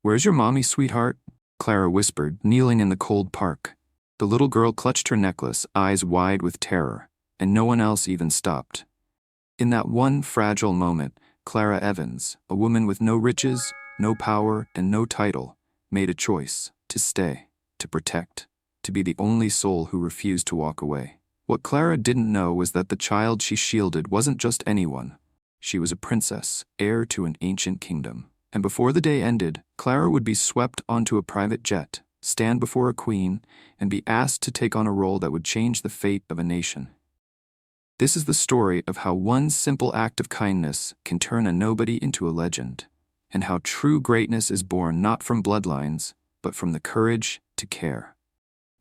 "Where's your mommy, sweetheart?" Clara whispered, kneeling in the cold park. The little girl clutched her necklace, eyes wide with terror, and no one else even stopped. In that one fragile moment, Clara Evans, a woman with no riches, no power, and no title, made a choice to stay, to protect, to be the only soul who refused to walk away. What Clara didn't know was that the child she shielded wasn't just anyone. She was a princess, heir to an ancient kingdom. And before the day ended, Clara would be swept onto a private jet, stand before a queen, and be asked to take on a role that would change the fate of a nation. This is the story of how one simple act of kindness can turn a nobody into a legend, and how true greatness is born not from bloodlines, but from the courage to care.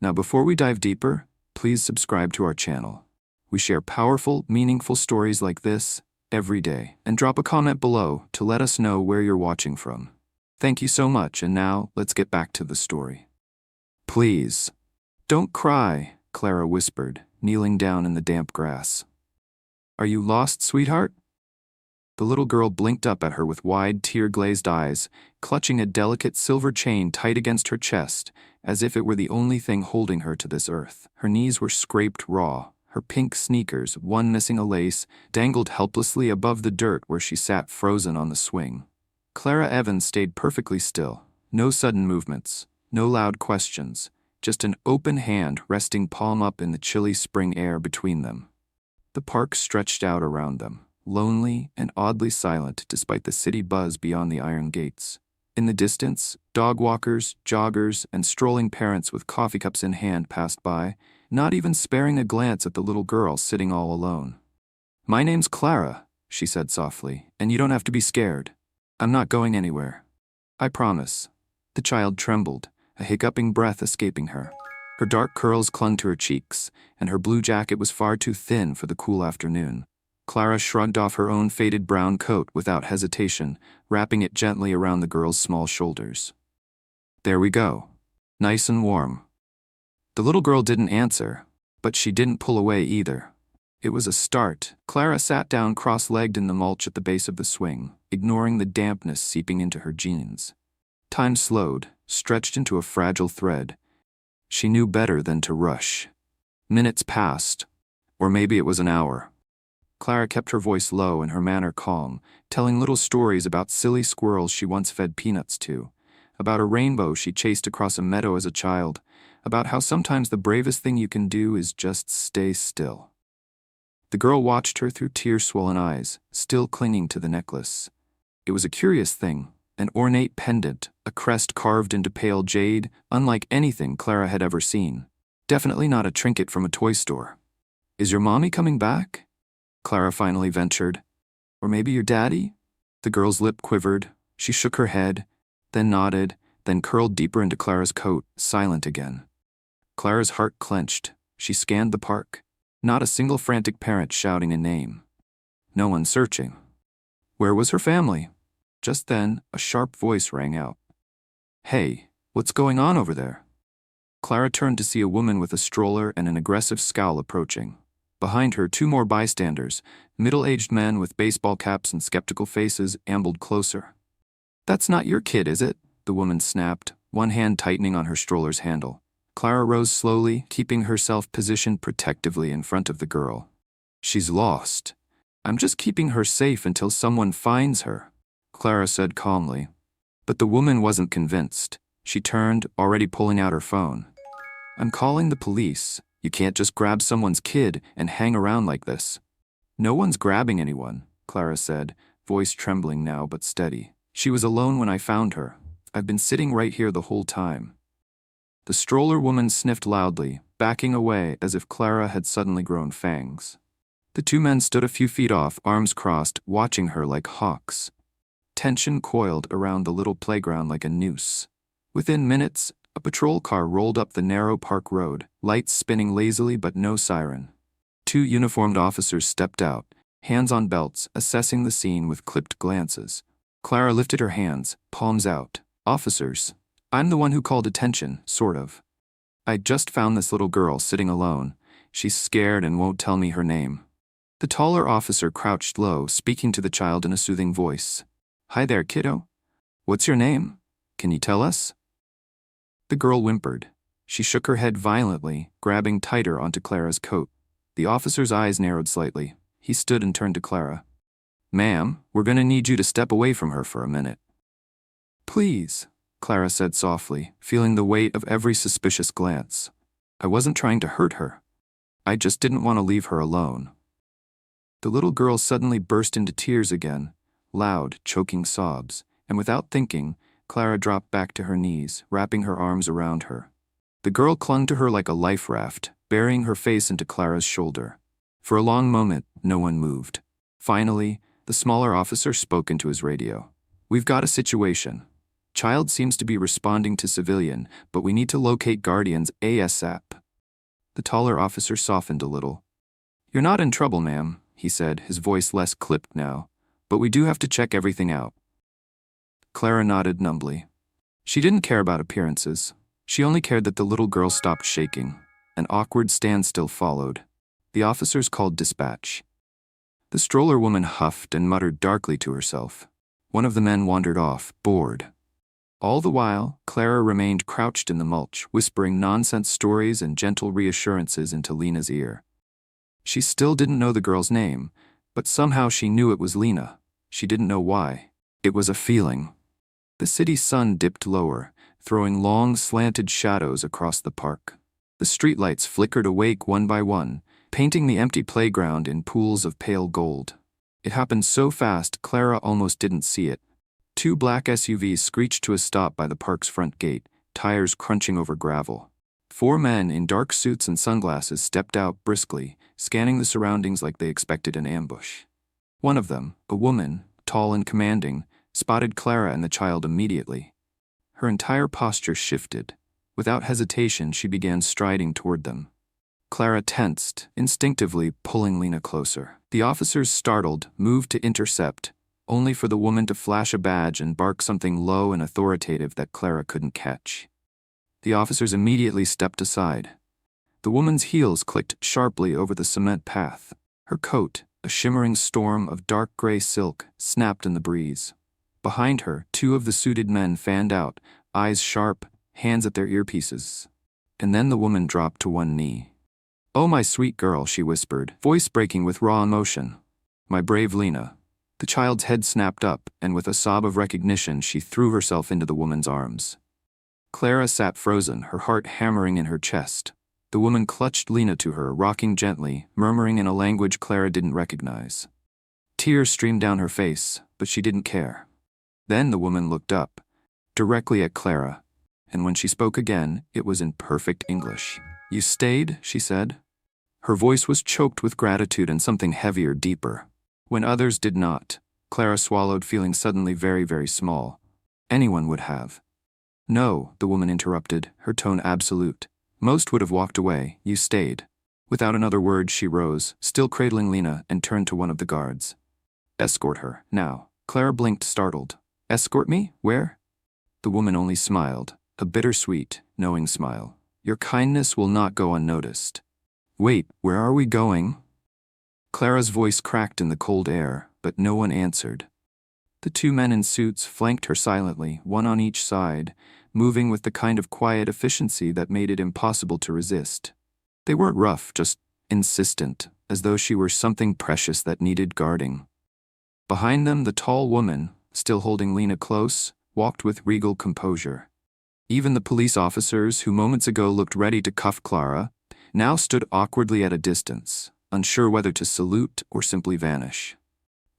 Now, before we dive deeper, please subscribe to our channel. We share powerful, meaningful stories like this every day, and drop a comment below to let us know where you're watching from. Thank you so much, and now let's get back to the story. "Please, don't cry," Clara whispered, kneeling down in the damp grass. "Are you lost, sweetheart?" The little girl blinked up at her with wide, tear-glazed eyes, clutching a delicate silver chain tight against her chest, as if it were the only thing holding her to this earth. Her knees were scraped raw. Her pink sneakers, one missing a lace, dangled helplessly above the dirt where she sat frozen on the swing. Clara Evans stayed perfectly still. No sudden movements, no loud questions, just an open hand resting palm up in the chilly spring air between them. The park stretched out around them, lonely and oddly silent despite the city buzz beyond the iron gates. In the distance, dog walkers, joggers, and strolling parents with coffee cups in hand passed by, not even sparing a glance at the little girl sitting all alone. "My name's Clara," she said softly, "and you don't have to be scared. I'm not going anywhere. I promise." The child trembled, a hiccuping breath escaping her. Her dark curls clung to her cheeks, and her blue jacket was far too thin for the cool afternoon. Clara shrugged off her own faded brown coat without hesitation, wrapping it gently around the girl's small shoulders. "There we go. Nice and warm." The little girl didn't answer, but she didn't pull away either. It was a start. Clara sat down cross-legged in the mulch at the base of the swing, ignoring the dampness seeping into her jeans. Time slowed, stretched into a fragile thread. She knew better than to rush. Minutes passed, or maybe it was an hour. Clara kept her voice low and her manner calm, telling little stories about silly squirrels she once fed peanuts to, about a rainbow she chased across a meadow as a child, about how sometimes the bravest thing you can do is just stay still. The girl watched her through tear-swollen eyes, still clinging to the necklace. It was a curious thing, an ornate pendant, a crest carved into pale jade, unlike anything Clara had ever seen. Definitely not a trinket from a toy store. "Is your mommy coming back?" Clara finally ventured. "Or maybe your daddy?" The girl's lip quivered. She shook her head, then nodded, then curled deeper into Clara's coat, silent again. Clara's heart clenched. She scanned the park. Not a single frantic parent shouting a name. No one searching. Where was her family? Just then, a sharp voice rang out. "Hey, what's going on over there?" Clara turned to see a woman with a stroller and an aggressive scowl approaching. Behind her, two more bystanders, middle-aged men with baseball caps and skeptical faces, ambled closer. "That's not your kid, is it?" the woman snapped, one hand tightening on her stroller's handle. Clara rose slowly, keeping herself positioned protectively in front of the girl. "She's lost. I'm just keeping her safe until someone finds her," Clara said calmly. But the woman wasn't convinced. She turned, already pulling out her phone. "I'm calling the police. You can't just grab someone's kid and hang around like this." "No one's grabbing anyone," Clara said, voice trembling now but steady. "She was alone when I found her. I've been sitting right here the whole time." The stroller woman sniffed loudly, backing away as if Clara had suddenly grown fangs. The two men stood a few feet off, arms crossed, watching her like hawks. Tension coiled around the little playground like a noose. Within minutes, a patrol car rolled up the narrow park road, lights spinning lazily but no siren. Two uniformed officers stepped out, hands on belts, assessing the scene with clipped glances. Clara lifted her hands, palms out. "Officers, I'm the one who called attention, sort of. I just found this little girl sitting alone. She's scared and won't tell me her name." The taller officer crouched low, speaking to the child in a soothing voice. "Hi there, kiddo. What's your name?" Can you tell us? The girl whimpered. She shook her head violently, grabbing tighter onto Clara's coat. The officer's eyes narrowed slightly. He stood and turned to Clara. Ma'am, we're gonna need you to step away from her for a minute. Please, Clara said softly, feeling the weight of every suspicious glance. I wasn't trying to hurt her. I just didn't want to leave her alone. The little girl suddenly burst into tears again, loud, choking sobs, and without thinking, Clara dropped back to her knees, wrapping her arms around her. The girl clung to her like a life raft, burying her face into Clara's shoulder. For a long moment, no one moved. Finally, the smaller officer spoke into his radio. We've got a situation. Child seems to be responding to civilian, but we need to locate guardians ASAP. The taller officer softened a little. You're not in trouble, ma'am, he said, his voice less clipped now. But we do have to check everything out. Clara nodded numbly. She didn't care about appearances. She only cared that the little girl stopped shaking. An awkward standstill followed. The officers called dispatch. The stroller woman huffed and muttered darkly to herself. One of the men wandered off, bored. All the while, Clara remained crouched in the mulch, whispering nonsense stories and gentle reassurances into Lena's ear. She still didn't know the girl's name, but somehow she knew it was Lena. She didn't know why. It was a feeling. The city sun dipped lower, throwing long, slanted shadows across the park. The streetlights flickered awake one by one, painting the empty playground in pools of pale gold. It happened so fast, Clara almost didn't see it. Two black SUVs screeched to a stop by the park's front gate, tires crunching over gravel. 4 men in dark suits and sunglasses stepped out briskly, scanning the surroundings like they expected an ambush. One of them, a woman, tall and commanding, spotted Clara and the child immediately. Her entire posture shifted. Without hesitation, she began striding toward them. Clara tensed, instinctively pulling Lena closer. The officers, startled, moved to intercept, only for the woman to flash a badge and bark something low and authoritative that Clara couldn't catch. The officers immediately stepped aside. The woman's heels clicked sharply over the cement path. Her coat, a shimmering storm of dark gray silk, snapped in the breeze. Behind her, 2 of the suited men fanned out, eyes sharp, hands at their earpieces. And then the woman dropped to one knee. "Oh, my sweet girl," she whispered, voice breaking with raw emotion. "My brave Lena." The child's head snapped up, and with a sob of recognition, she threw herself into the woman's arms. Clara sat frozen, her heart hammering in her chest. The woman clutched Lena to her, rocking gently, murmuring in a language Clara didn't recognize. Tears streamed down her face, but she didn't care. Then the woman looked up, directly at Clara, and when she spoke again, it was in perfect English. "You stayed," she said. Her voice was choked with gratitude and something heavier, deeper. When others did not, Clara swallowed, feeling suddenly very, very small. Anyone would have. "No," the woman interrupted, her tone absolute. "Most would have walked away. You stayed." Without another word, she rose, still cradling Lena, and turned to one of the guards. "Escort her, now." Clara blinked, startled. "Escort me? Where?" The woman only smiled, a bittersweet, knowing smile. "Your kindness will not go unnoticed." "Wait, where are we going?" Clara's voice cracked in the cold air, but no one answered. The 2 men in suits flanked her silently, one on each side, moving with the kind of quiet efficiency that made it impossible to resist. They weren't rough, just insistent, as though she were something precious that needed guarding. Behind them, the tall woman, still holding Lena close, walked with regal composure. Even the police officers who moments ago looked ready to cuff Clara now stood awkwardly at a distance, unsure whether to salute or simply vanish.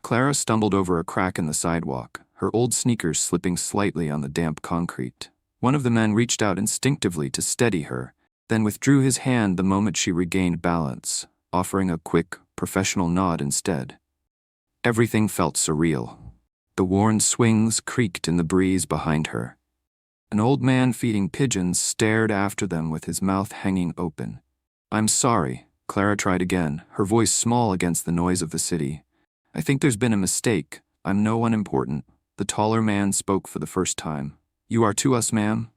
Clara stumbled over a crack in the sidewalk, her old sneakers slipping slightly on the damp concrete. One of the men reached out instinctively to steady her, then withdrew his hand the moment she regained balance, offering a quick, professional nod instead. Everything felt surreal. The worn swings creaked in the breeze behind her. An old man feeding pigeons stared after them with his mouth hanging open. "I'm sorry," Clara tried again, her voice small against the noise of the city. "I think there's been a mistake. I'm no one important." The taller man spoke for the first time. "You are to us, ma'am?"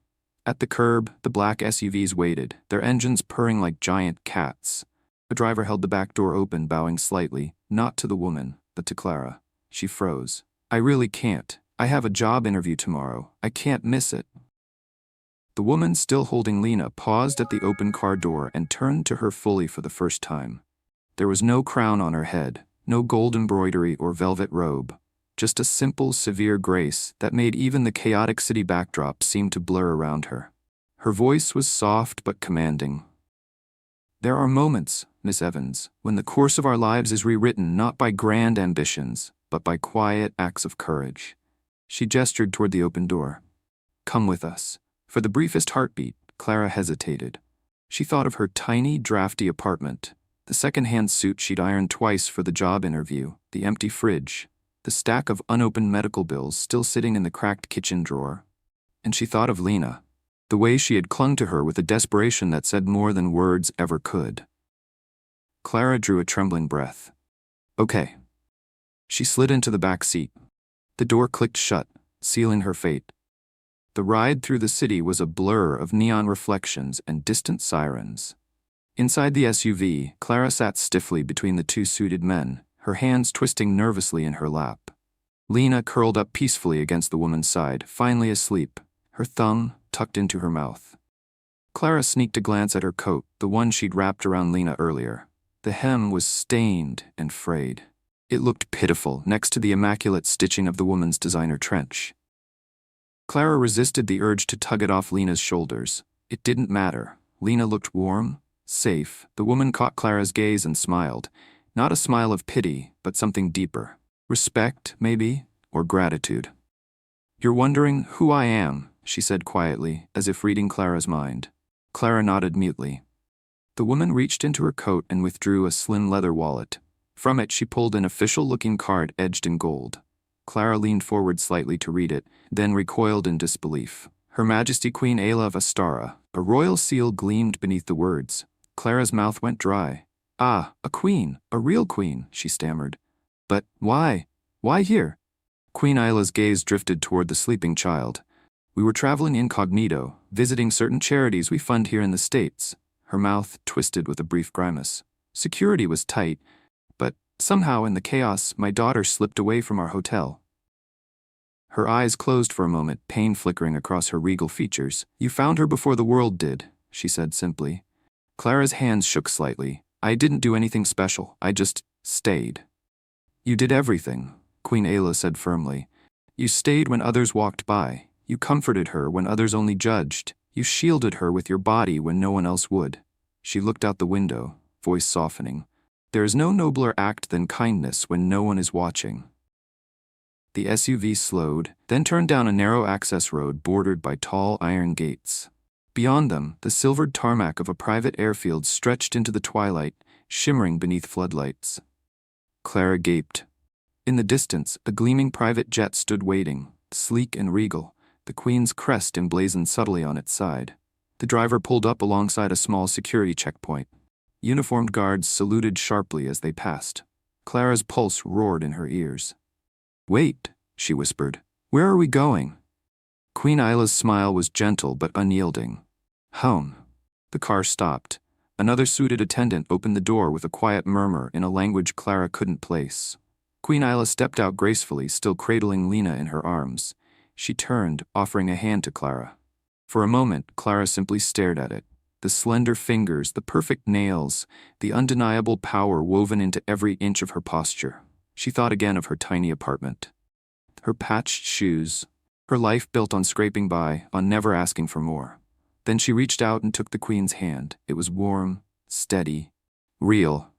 At the curb, the black SUVs waited, their engines purring like giant cats. The driver held the back door open, bowing slightly, not to the woman, but to Clara. She froze. "I really can't. I have a job interview tomorrow. I can't miss it. The woman still holding Lena paused at the open car door and turned to her fully for the first time. There was no crown on her head, no gold embroidery or velvet robe, just a simple, severe grace that made even the chaotic city backdrop seem to blur around her. Her voice was soft but commanding. There are moments, Miss Evans, when the course of our lives is rewritten not by grand ambitions, but by quiet acts of courage. She gestured toward the open door. Come with us. For the briefest heartbeat, Clara hesitated. She thought of her tiny, drafty apartment, the second-hand suit she'd ironed twice for the job interview, the empty fridge, the stack of unopened medical bills still sitting in the cracked kitchen drawer. And she thought of Lena, the way she had clung to her with a desperation that said more than words ever could. Clara drew a trembling breath. Okay. She slid into the back seat. The door clicked shut, sealing her fate. The ride through the city was a blur of neon reflections and distant sirens. Inside the SUV, Clara sat stiffly between the two suited men, her hands twisting nervously in her lap. Lena curled up peacefully against the woman's side, finally asleep, her thumb tucked into her mouth. Clara sneaked a glance at her coat, the one she'd wrapped around Lena earlier. The hem was stained and frayed. It looked pitiful next to the immaculate stitching of the woman's designer trench. Clara resisted the urge to tug it off Lena's shoulders. It didn't matter. Lena looked warm, safe. The woman caught Clara's gaze and smiled. Not a smile of pity, but something deeper. Respect, maybe, or gratitude. You're wondering who I am, she said quietly, as if reading Clara's mind. Clara nodded mutely. The woman reached into her coat and withdrew a slim leather wallet. From it she pulled an official-looking card edged in gold. Clara leaned forward slightly to read it, then recoiled in disbelief. Her Majesty Queen Ayla of Astara. A royal seal gleamed beneath the words. Clara's mouth went dry. Ah, a queen, a real queen, she stammered. But why? Why here? Queen Ayla's gaze drifted toward the sleeping child. We were traveling incognito, visiting certain charities we fund here in the States. Her mouth twisted with a brief grimace. Security was tight, but somehow in the chaos, my daughter slipped away from our hotel. Her eyes closed for a moment, pain flickering across her regal features. You found her before the world did, she said simply. Clara's hands shook slightly. I didn't do anything special. I just stayed. You did everything, Queen Ayla said firmly. You stayed when others walked by. You comforted her when others only judged. You shielded her with your body when no one else would. She looked out the window, voice softening. There is no nobler act than kindness when no one is watching. The SUV slowed, then turned down a narrow access road bordered by tall iron gates. Beyond them, the silvered tarmac of a private airfield stretched into the twilight, shimmering beneath floodlights. Clara gaped. In the distance, a gleaming private jet stood waiting, sleek and regal, the Queen's crest emblazoned subtly on its side. The driver pulled up alongside a small security checkpoint. Uniformed guards saluted sharply as they passed. Clara's pulse roared in her ears. Wait, she whispered. Where are we going? Queen Ayla's smile was gentle but unyielding. Home. The car stopped. Another suited attendant opened the door with a quiet murmur in a language Clara couldn't place. Queen Ayla stepped out gracefully, still cradling Lena in her arms. She turned, offering a hand to Clara. For a moment, Clara simply stared at it. The slender fingers, the perfect nails, the undeniable power woven into every inch of her posture. She thought again of her tiny apartment. Her patched shoes, her life built on scraping by, on never asking for more. Then she reached out and took the Queen's hand. It was warm, steady, real.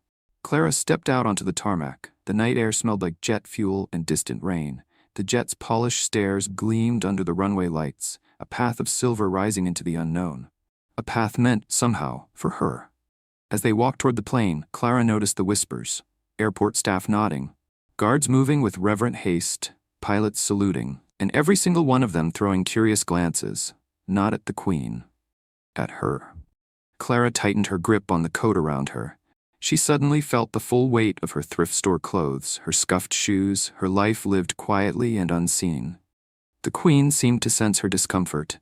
Clara stepped out onto the tarmac. The night air smelled like jet fuel and distant rain. The jet's polished stairs gleamed under the runway lights, a path of silver rising into the unknown. A path meant, somehow, for her. As they walked toward the plane, Clara noticed the whispers. Airport staff nodding. Guards moving with reverent haste, pilots saluting, and every single one of them throwing curious glances, not at the Queen, at her. Clara tightened her grip on the coat around her. She suddenly felt the full weight of her thrift store clothes, her scuffed shoes, her life lived quietly and unseen. The Queen seemed to sense her discomfort.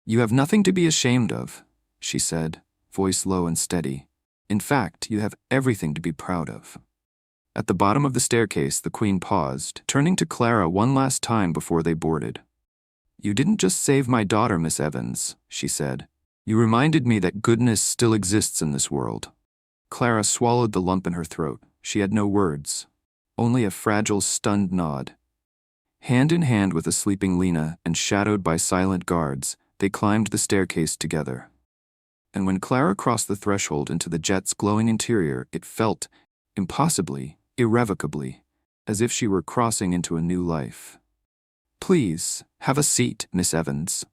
You have nothing to be ashamed of, she said, voice low and steady. In fact, you have everything to be proud of. At the bottom of the staircase, the Queen paused, turning to Clara one last time before they boarded. "You didn't just save my daughter, Miss Evans," she said. "You reminded me that goodness still exists in this world." Clara swallowed the lump in her throat. She had no words, only a fragile, stunned nod. Hand in hand with the sleeping Lena and shadowed by silent guards, they climbed the staircase together. And when Clara crossed the threshold into the jet's glowing interior, it felt, impossibly, irrevocably, as if she were crossing into a new life. "Please, have a seat, Miss Evans."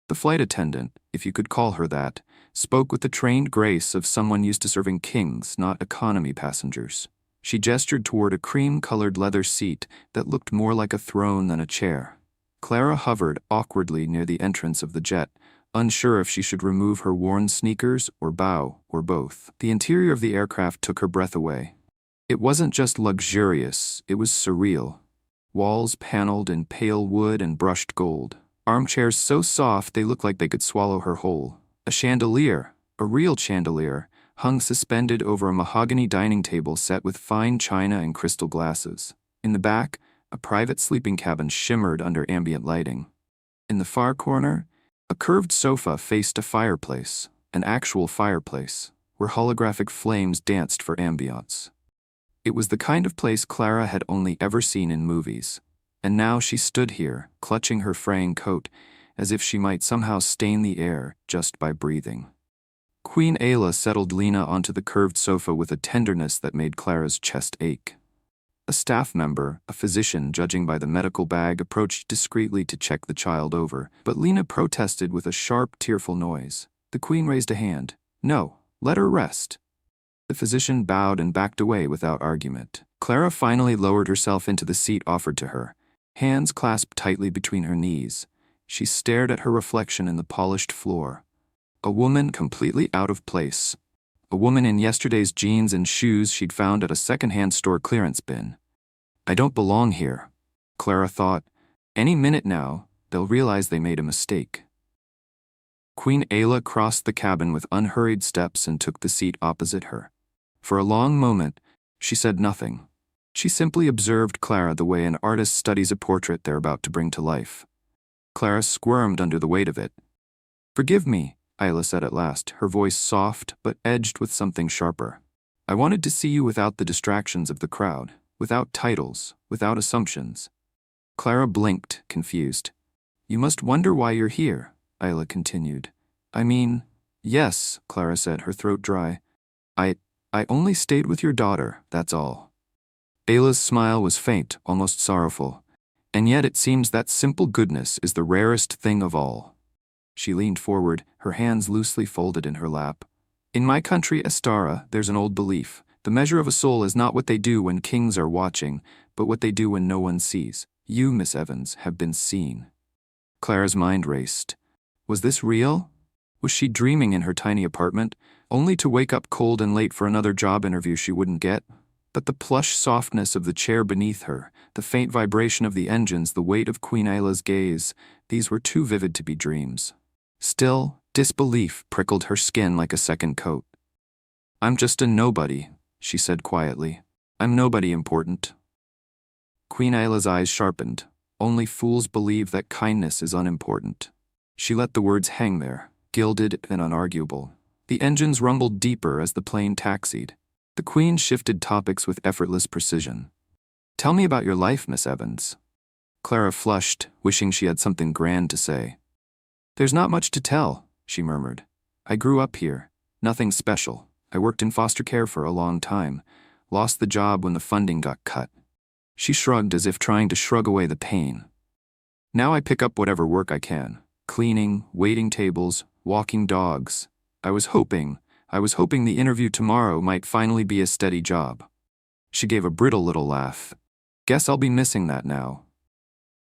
The flight attendant, if you could call her that, spoke with the trained grace of someone used to serving kings, not economy passengers. She gestured toward a cream-colored leather seat that looked more like a throne than a chair. Clara hovered awkwardly near the entrance of the jet, unsure if she should remove her worn sneakers or bow, or both. The interior of the aircraft took her breath away. It wasn't just luxurious, it was surreal. Walls paneled in pale wood and brushed gold. Armchairs so soft they looked like they could swallow her whole. A chandelier, a real chandelier, hung suspended over a mahogany dining table set with fine china and crystal glasses. In the back, a private sleeping cabin shimmered under ambient lighting. In the far corner, a curved sofa faced a fireplace, an actual fireplace, where holographic flames danced for ambiance. It was the kind of place Clara had only ever seen in movies, and now she stood here, clutching her fraying coat, as if she might somehow stain the air just by breathing. Queen Ayla settled Lena onto the curved sofa with a tenderness that made Clara's chest ache. A staff member, a physician judging by the medical bag, approached discreetly to check the child over, but Lena protested with a sharp, tearful noise. The Queen raised a hand. "No, let her rest." The physician bowed and backed away without argument. Clara finally lowered herself into the seat offered to her, hands clasped tightly between her knees. She stared at her reflection in the polished floor. A woman completely out of place. A woman in yesterday's jeans and shoes she'd found at a second-hand store clearance bin. "I don't belong here," Clara thought. Any minute now, they'll realize they made a mistake. Queen Ayla crossed the cabin with unhurried steps and took the seat opposite her. For a long moment, she said nothing. She simply observed Clara the way an artist studies a portrait they're about to bring to life. Clara squirmed under the weight of it. "Forgive me," Ayla said at last, her voice soft but edged with something sharper. "I wanted to see you without the distractions of the crowd, without titles, without assumptions." Clara blinked, confused. "You must wonder why you're here," Ayla continued. "I mean, yes," Clara said, her throat dry. I only stayed with your daughter, that's all." Ayla's smile was faint, almost sorrowful. "And yet it seems that simple goodness is the rarest thing of all." She leaned forward, her hands loosely folded in her lap. "In my country, Estara, there's an old belief. The measure of a soul is not what they do when kings are watching, but what they do when no one sees. You, Miss Evans, have been seen." Clara's mind raced. Was this real? Was she dreaming in her tiny apartment, only to wake up cold and late for another job interview she wouldn't get? But the plush softness of the chair beneath her, the faint vibration of the engines, the weight of Queen Ayla's gaze, these were too vivid to be dreams. Still, disbelief prickled her skin like a second coat. "I'm just a nobody," she said quietly. "I'm nobody important." Queen Ayla's eyes sharpened. Only fools believe that kindness is unimportant. She let the words hang there, gilded and unarguable. The engines rumbled deeper as the plane taxied. The Queen shifted topics with effortless precision. "Tell me about your life, Miss Evans." Clara flushed, wishing she had something grand to say. "There's not much to tell," she murmured. "I grew up here. Nothing special. I worked in foster care for a long time. Lost the job when the funding got cut." She shrugged as if trying to shrug away the pain. "Now I pick up whatever work I can. Cleaning, waiting tables, walking dogs. I was hoping the interview tomorrow might finally be a steady job." She gave a brittle little laugh. "Guess I'll be missing that now."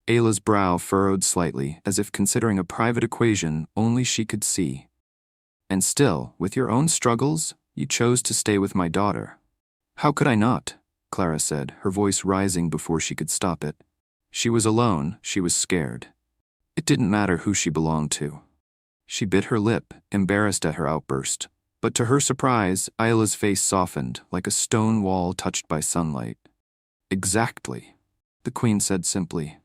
Ayla's brow furrowed slightly, as if considering a private equation only she could see. "And still, with your own struggles, you chose to stay with my daughter." "How could I not?" Clara said, her voice rising before she could stop it. She was alone, she was scared. It didn't matter who she belonged to. She bit her lip, embarrassed at her outburst. But to her surprise, Isla's face softened, like a stone wall touched by sunlight. "Exactly," the Queen said simply.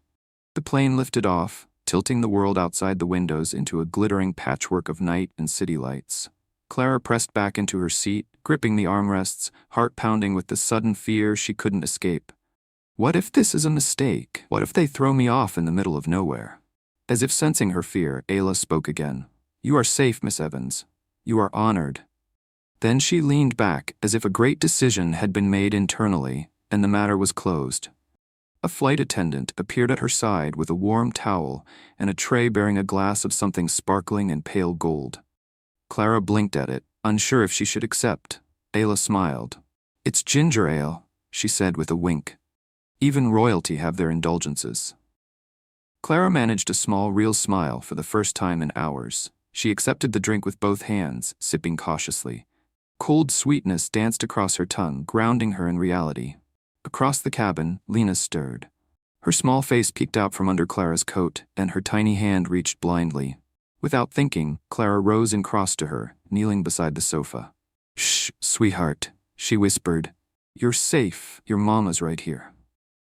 The plane lifted off, tilting the world outside the windows into a glittering patchwork of night and city lights. Clara pressed back into her seat, gripping the armrests, heart pounding with the sudden fear she couldn't escape. What if this is a mistake? What if they throw me off in the middle of nowhere? As if sensing her fear, Ayla spoke again. "You are safe, Miss Evans. You are honored." Then she leaned back, as if a great decision had been made internally, and the matter was closed. A flight attendant appeared at her side with a warm towel and a tray bearing a glass of something sparkling in pale gold. Clara blinked at it, unsure if she should accept. Ayla smiled. "It's ginger ale," she said with a wink. "Even royalty have their indulgences." Clara managed a small, real smile for the first time in hours. She accepted the drink with both hands, sipping cautiously. Cold sweetness danced across her tongue, grounding her in reality. Across the cabin, Lena stirred. Her small face peeked out from under Clara's coat, and her tiny hand reached blindly. Without thinking, Clara rose and crossed to her, kneeling beside the sofa. "Shh, sweetheart," she whispered. "You're safe. Your mama's right here."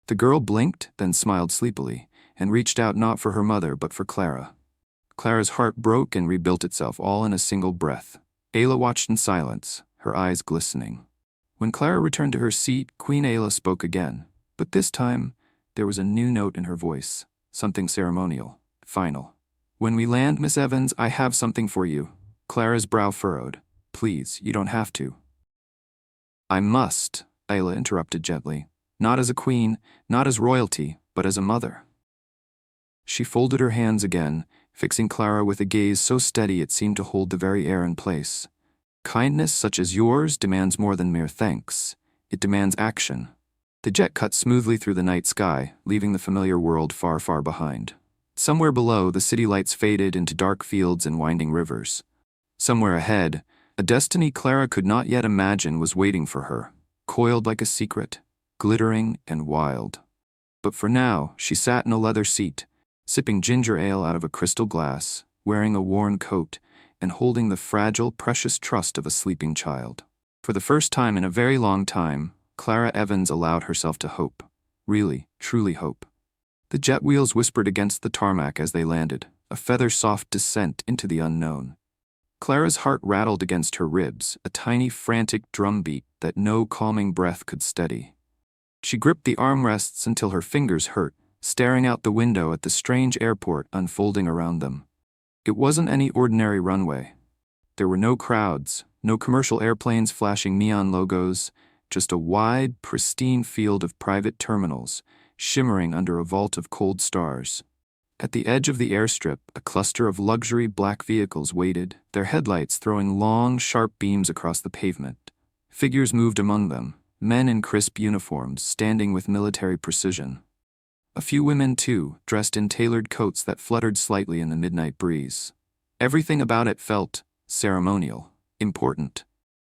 The girl blinked, then smiled sleepily, and reached out not for her mother but for Clara. Clara's heart broke and rebuilt itself all in a single breath. Ayla watched in silence, her eyes glistening. When Clara returned to her seat, Queen Ayla spoke again, but this time there was a new note in her voice, something ceremonial, final. "When we land, Miss Evans, I have something for you." Clara's brow furrowed. "Please, you don't have to." "I must," Ayla interrupted gently. "Not as a queen, not as royalty, but as a mother." She folded her hands again, fixing Clara with a gaze so steady it seemed to hold the very air in place. "Kindness such as yours demands more than mere thanks. It demands action." The jet cut smoothly through the night sky, leaving the familiar world far, far behind. Somewhere below, the city lights faded into dark fields and winding rivers. Somewhere ahead, a destiny Clara could not yet imagine was waiting for her, coiled like a secret, glittering and wild. But for now, she sat in a leather seat, sipping ginger ale out of a crystal glass, wearing a worn coat, and holding the fragile, precious trust of a sleeping child. For the first time in a very long time, Clara Evans allowed herself to hope. Really, truly hope. The jet wheels whispered against the tarmac as they landed, a feather-soft descent into the unknown. Clara's heart rattled against her ribs, a tiny, frantic drumbeat that no calming breath could steady. She gripped the armrests until her fingers hurt, staring out the window at the strange airport unfolding around them. It wasn't any ordinary runway. There were no crowds, no commercial airplanes flashing neon logos, just a wide, pristine field of private terminals, shimmering under a vault of cold stars. At the edge of the airstrip, a cluster of luxury black vehicles waited, their headlights throwing long, sharp beams across the pavement. Figures moved among them, men in crisp uniforms, standing with military precision. A few women, too, dressed in tailored coats that fluttered slightly in the midnight breeze. Everything about it felt ceremonial, important,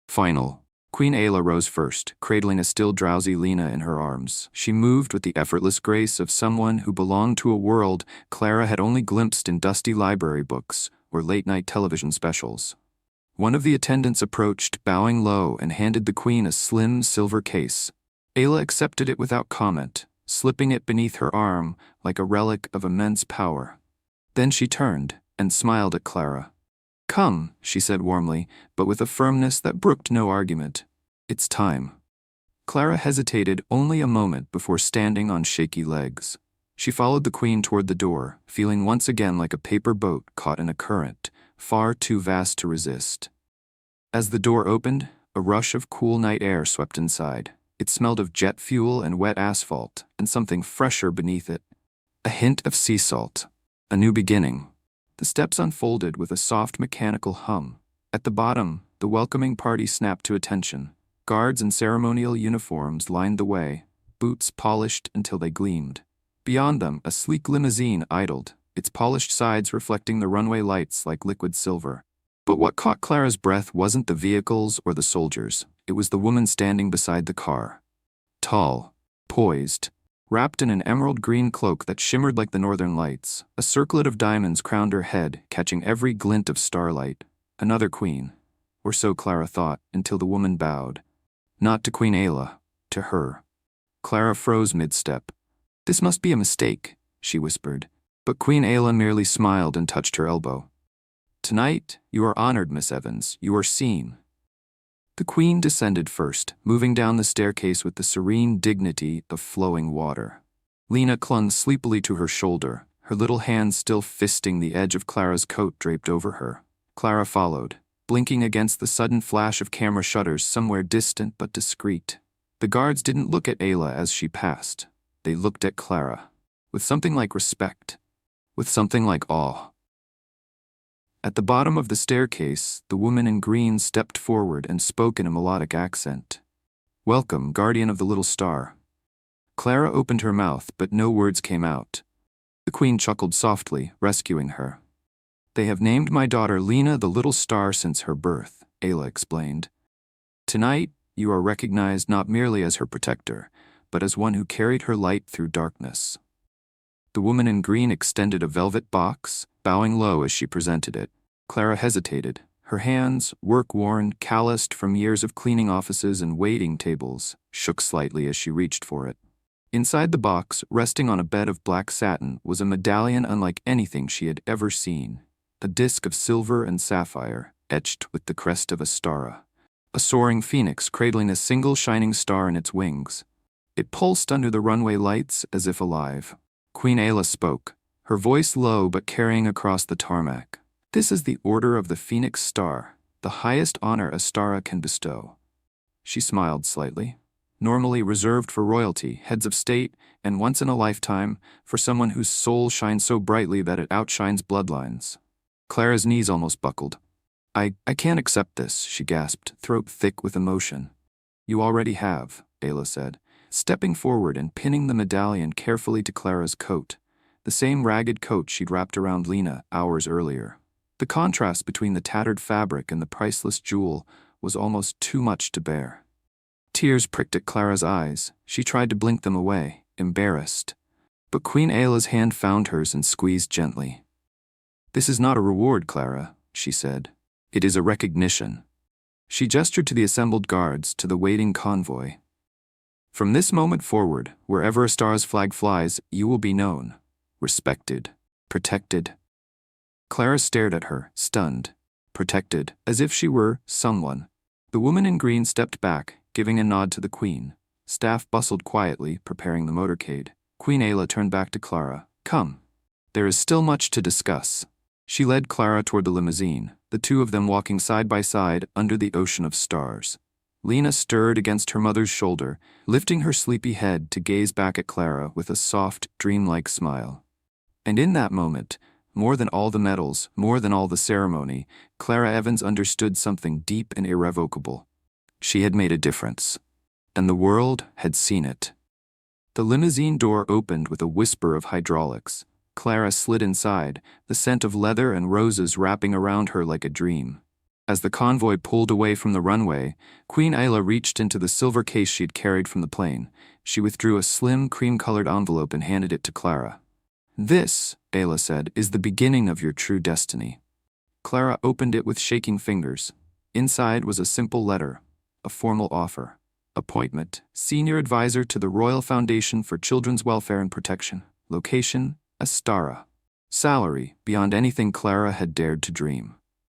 final. Queen Ayla rose first, cradling a still drowsy Lena in her arms. She moved with the effortless grace of someone who belonged to a world Clara had only glimpsed in dusty library books or late-night television specials. One of the attendants approached, bowing low, and handed the Queen a slim silver case. Ayla accepted it without comment, slipping it beneath her arm like a relic of immense power. Then she turned and smiled at Clara. "Come," she said warmly, but with a firmness that brooked no argument. "It's time." Clara hesitated only a moment before standing on shaky legs. She followed the Queen toward the door, feeling once again like a paper boat caught in a current, far too vast to resist. As the door opened, a rush of cool night air swept inside. It smelled of jet fuel and wet asphalt, and something fresher beneath it. A hint of sea salt. A new beginning. The steps unfolded with a soft mechanical hum. At the bottom, the welcoming party snapped to attention. Guards in ceremonial uniforms lined the way, boots polished until they gleamed. Beyond them, a sleek limousine idled, its polished sides reflecting the runway lights like liquid silver. But what caught Clara's breath wasn't the vehicles or the soldiers. It was the woman standing beside the car. Tall, poised, wrapped in an emerald green cloak that shimmered like the northern lights. A circlet of diamonds crowned her head, catching every glint of starlight. Another queen. or so Clara thought, until the woman bowed. Not to Queen Ayla, to her. Clara froze mid-step. "This must be a mistake," she whispered, but Queen Ayla merely smiled and touched her elbow. "Tonight, you are honored, Miss Evans. You are seen." The Queen descended first, moving down the staircase with the serene dignity of flowing water. Lena clung sleepily to her shoulder, her little hands still fisting the edge of Clara's coat draped over her. Clara followed, blinking against the sudden flash of camera shutters somewhere distant but discreet. The guards didn't look at Ayla as she passed. They looked at Clara, with something like respect, with something like awe. At the bottom of the staircase, the woman in green stepped forward and spoke in a melodic accent. "Welcome, guardian of the little star." Clara opened her mouth, but no words came out. The Queen chuckled softly, rescuing her. "They have named my daughter Lena the Little Star since her birth," Ayla explained. "Tonight, you are recognized not merely as her protector, but as one who carried her light through darkness." The woman in green extended a velvet box, bowing low as she presented it. Clara hesitated. Her hands, work-worn, calloused from years of cleaning offices and waiting tables, shook slightly as she reached for it. Inside the box, resting on a bed of black satin, was a medallion unlike anything she had ever seen. A disc of silver and sapphire, etched with the crest of Astara. A soaring phoenix cradling a single shining star in its wings. It pulsed under the runway lights as if alive. Queen Ayla spoke, her voice low but carrying across the tarmac. "This is the Order of the Phoenix Star, the highest honor Astara can bestow." She smiled slightly. Normally reserved for royalty, heads of state, and once in a lifetime, for someone whose soul shines so brightly that it outshines bloodlines. Clara's knees almost buckled. I can't accept this," she gasped, throat thick with emotion. "You already have," Ayla said, stepping forward and pinning the medallion carefully to Clara's coat, the same ragged coat she'd wrapped around Lena hours earlier. The contrast between the tattered fabric and the priceless jewel was almost too much to bear. Tears pricked at Clara's eyes. She tried to blink them away, embarrassed. But Queen Ayla's hand found hers and squeezed gently. "This is not a reward, Clara," she said. "It is a recognition." She gestured to the assembled guards, to the waiting convoy. "From this moment forward, wherever Astara's flag flies, you will be known, respected, protected." Clara stared at her, stunned. Protected, as if she were someone. The woman in green stepped back, giving a nod to the Queen. Staff bustled quietly, preparing the motorcade. Queen Ayla turned back to Clara. "Come. There is still much to discuss." She led Clara toward the limousine, the two of them walking side by side under the ocean of stars. Lena stirred against her mother's shoulder, lifting her sleepy head to gaze back at Clara with a soft, dreamlike smile. And in that moment, more than all the medals, more than all the ceremony, Clara Evans understood something deep and irrevocable. She had made a difference, and the world had seen it. The limousine door opened with a whisper of hydraulics. Clara slid inside, the scent of leather and roses wrapping around her like a dream. As the convoy pulled away from the runway, Queen Ayla reached into the silver case she'd carried from the plane. She withdrew a slim, cream-colored envelope and handed it to Clara. "This," Ayla said, "is the beginning of your true destiny." Clara opened it with shaking fingers. Inside was a simple letter, a formal offer. Appointment, Senior Advisor to the Royal Foundation for Children's Welfare and Protection. Location, Astara. Salary, beyond anything Clara had dared to dream.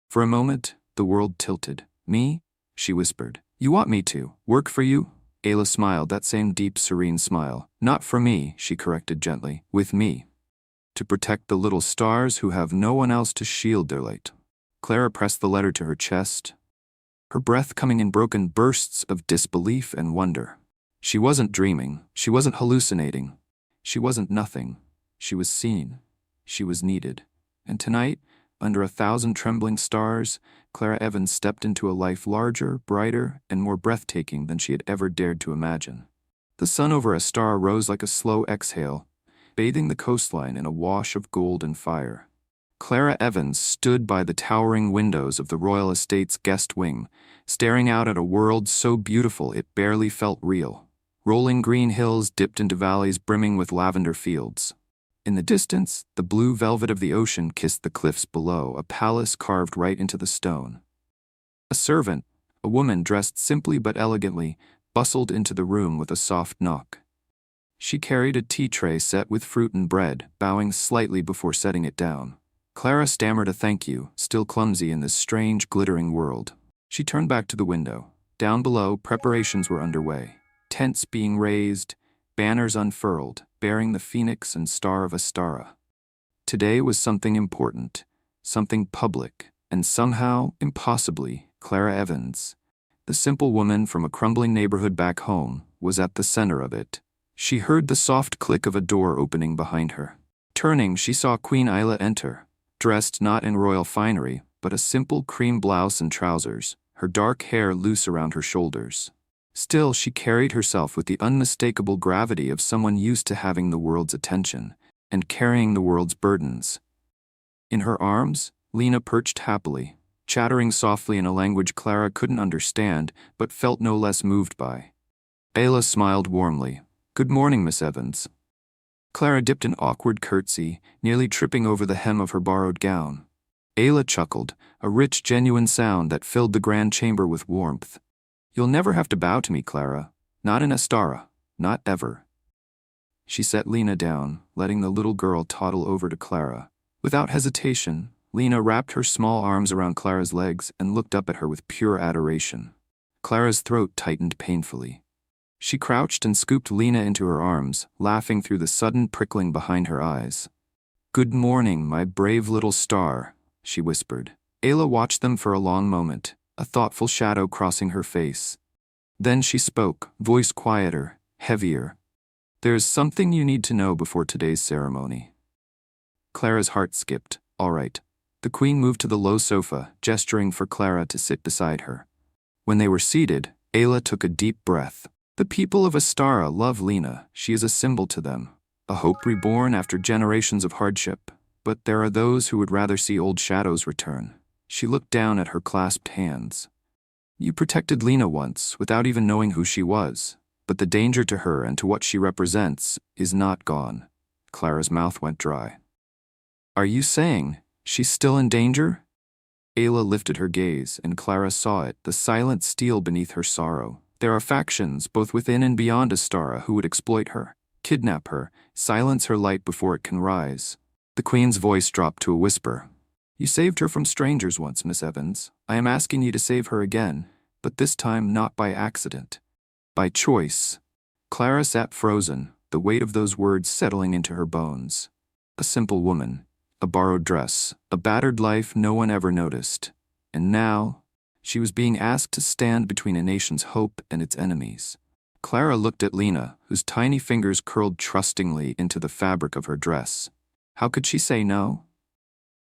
For a moment, the world tilted. "Me?" she whispered. "You want me to work for you?" Ayla smiled, that same deep, serene smile. "Not for me," she corrected gently. "With me. To protect the little stars who have no one else to shield their light." Clara pressed the letter to her chest, her breath coming in broken bursts of disbelief and wonder. She wasn't dreaming. She wasn't hallucinating. She wasn't nothing. She was seen. She was needed. And tonight, under 1,000 trembling stars, Clara Evans stepped into a life larger, brighter, and more breathtaking than she had ever dared to imagine. The sun over Astara rose like a slow exhale, bathing the coastline in a wash of gold and fire. Clara Evans stood by the towering windows of the royal estate's guest wing, staring out at a world so beautiful it barely felt real. Rolling green hills dipped into valleys brimming with lavender fields. In the distance, the blue velvet of the ocean kissed the cliffs below, a palace carved right into the stone. A servant, a woman dressed simply but elegantly, bustled into the room with a soft knock. She carried a tea tray set with fruit and bread, bowing slightly before setting it down. Clara stammered a thank you, still clumsy in this strange, glittering world. She turned back to the window. Down below, preparations were underway. Tents being raised, banners unfurled, bearing the phoenix and star of Astara. Today was something important, something public, and somehow, impossibly, Clara Evans, the simple woman from a crumbling neighborhood back home, was at the center of it. She heard the soft click of a door opening behind her. Turning, she saw Queen Isla enter, dressed not in royal finery, but a simple cream blouse and trousers, her dark hair loose around her shoulders. Still, she carried herself with the unmistakable gravity of someone used to having the world's attention and carrying the world's burdens. In her arms, Lena perched happily, chattering softly in a language Clara couldn't understand but felt no less moved by. Ayla smiled warmly. "Good morning, Miss Evans." Clara dipped an awkward curtsy, nearly tripping over the hem of her borrowed gown. Ayla chuckled, a rich, genuine sound that filled the grand chamber with warmth. "You'll never have to bow to me, Clara. Not in Astara. Not ever." She set Lena down, letting the little girl toddle over to Clara. Without hesitation, Lena wrapped her small arms around Clara's legs and looked up at her with pure adoration. Clara's throat tightened painfully. She crouched and scooped Lena into her arms, laughing through the sudden prickling behind her eyes. "Good morning, my brave little star," she whispered. Ayla watched them for a long moment, a thoughtful shadow crossing her face. Then she spoke, voice quieter, heavier. "There's something you need to know before today's ceremony." Clara's heart skipped. "All right." The queen moved to the low sofa, gesturing for Clara to sit beside her. When they were seated, Ayla took a deep breath. "The people of Astara love Lena. She is a symbol to them, a hope reborn after generations of hardship. But there are those who would rather see old shadows return." She looked down at her clasped hands. "You protected Lena once, without even knowing who she was. But the danger to her and to what she represents is not gone." Clara's mouth went dry. "Are you saying she's still in danger?" Ayla lifted her gaze, and Clara saw it, the silent steel beneath her sorrow. There are factions, both within and beyond Astara, who would exploit her, kidnap her, silence her light before it can rise. The queen's voice dropped to a whisper. "You saved her from strangers once, Miss Evans. I am asking you to save her again, but this time not by accident. By choice." Clara sat frozen, the weight of those words settling into her bones. A simple woman, a borrowed dress, a battered life no one ever noticed. And now, she was being asked to stand between a nation's hope and its enemies. Clara looked at Lena, whose tiny fingers curled trustingly into the fabric of her dress. How could she say no?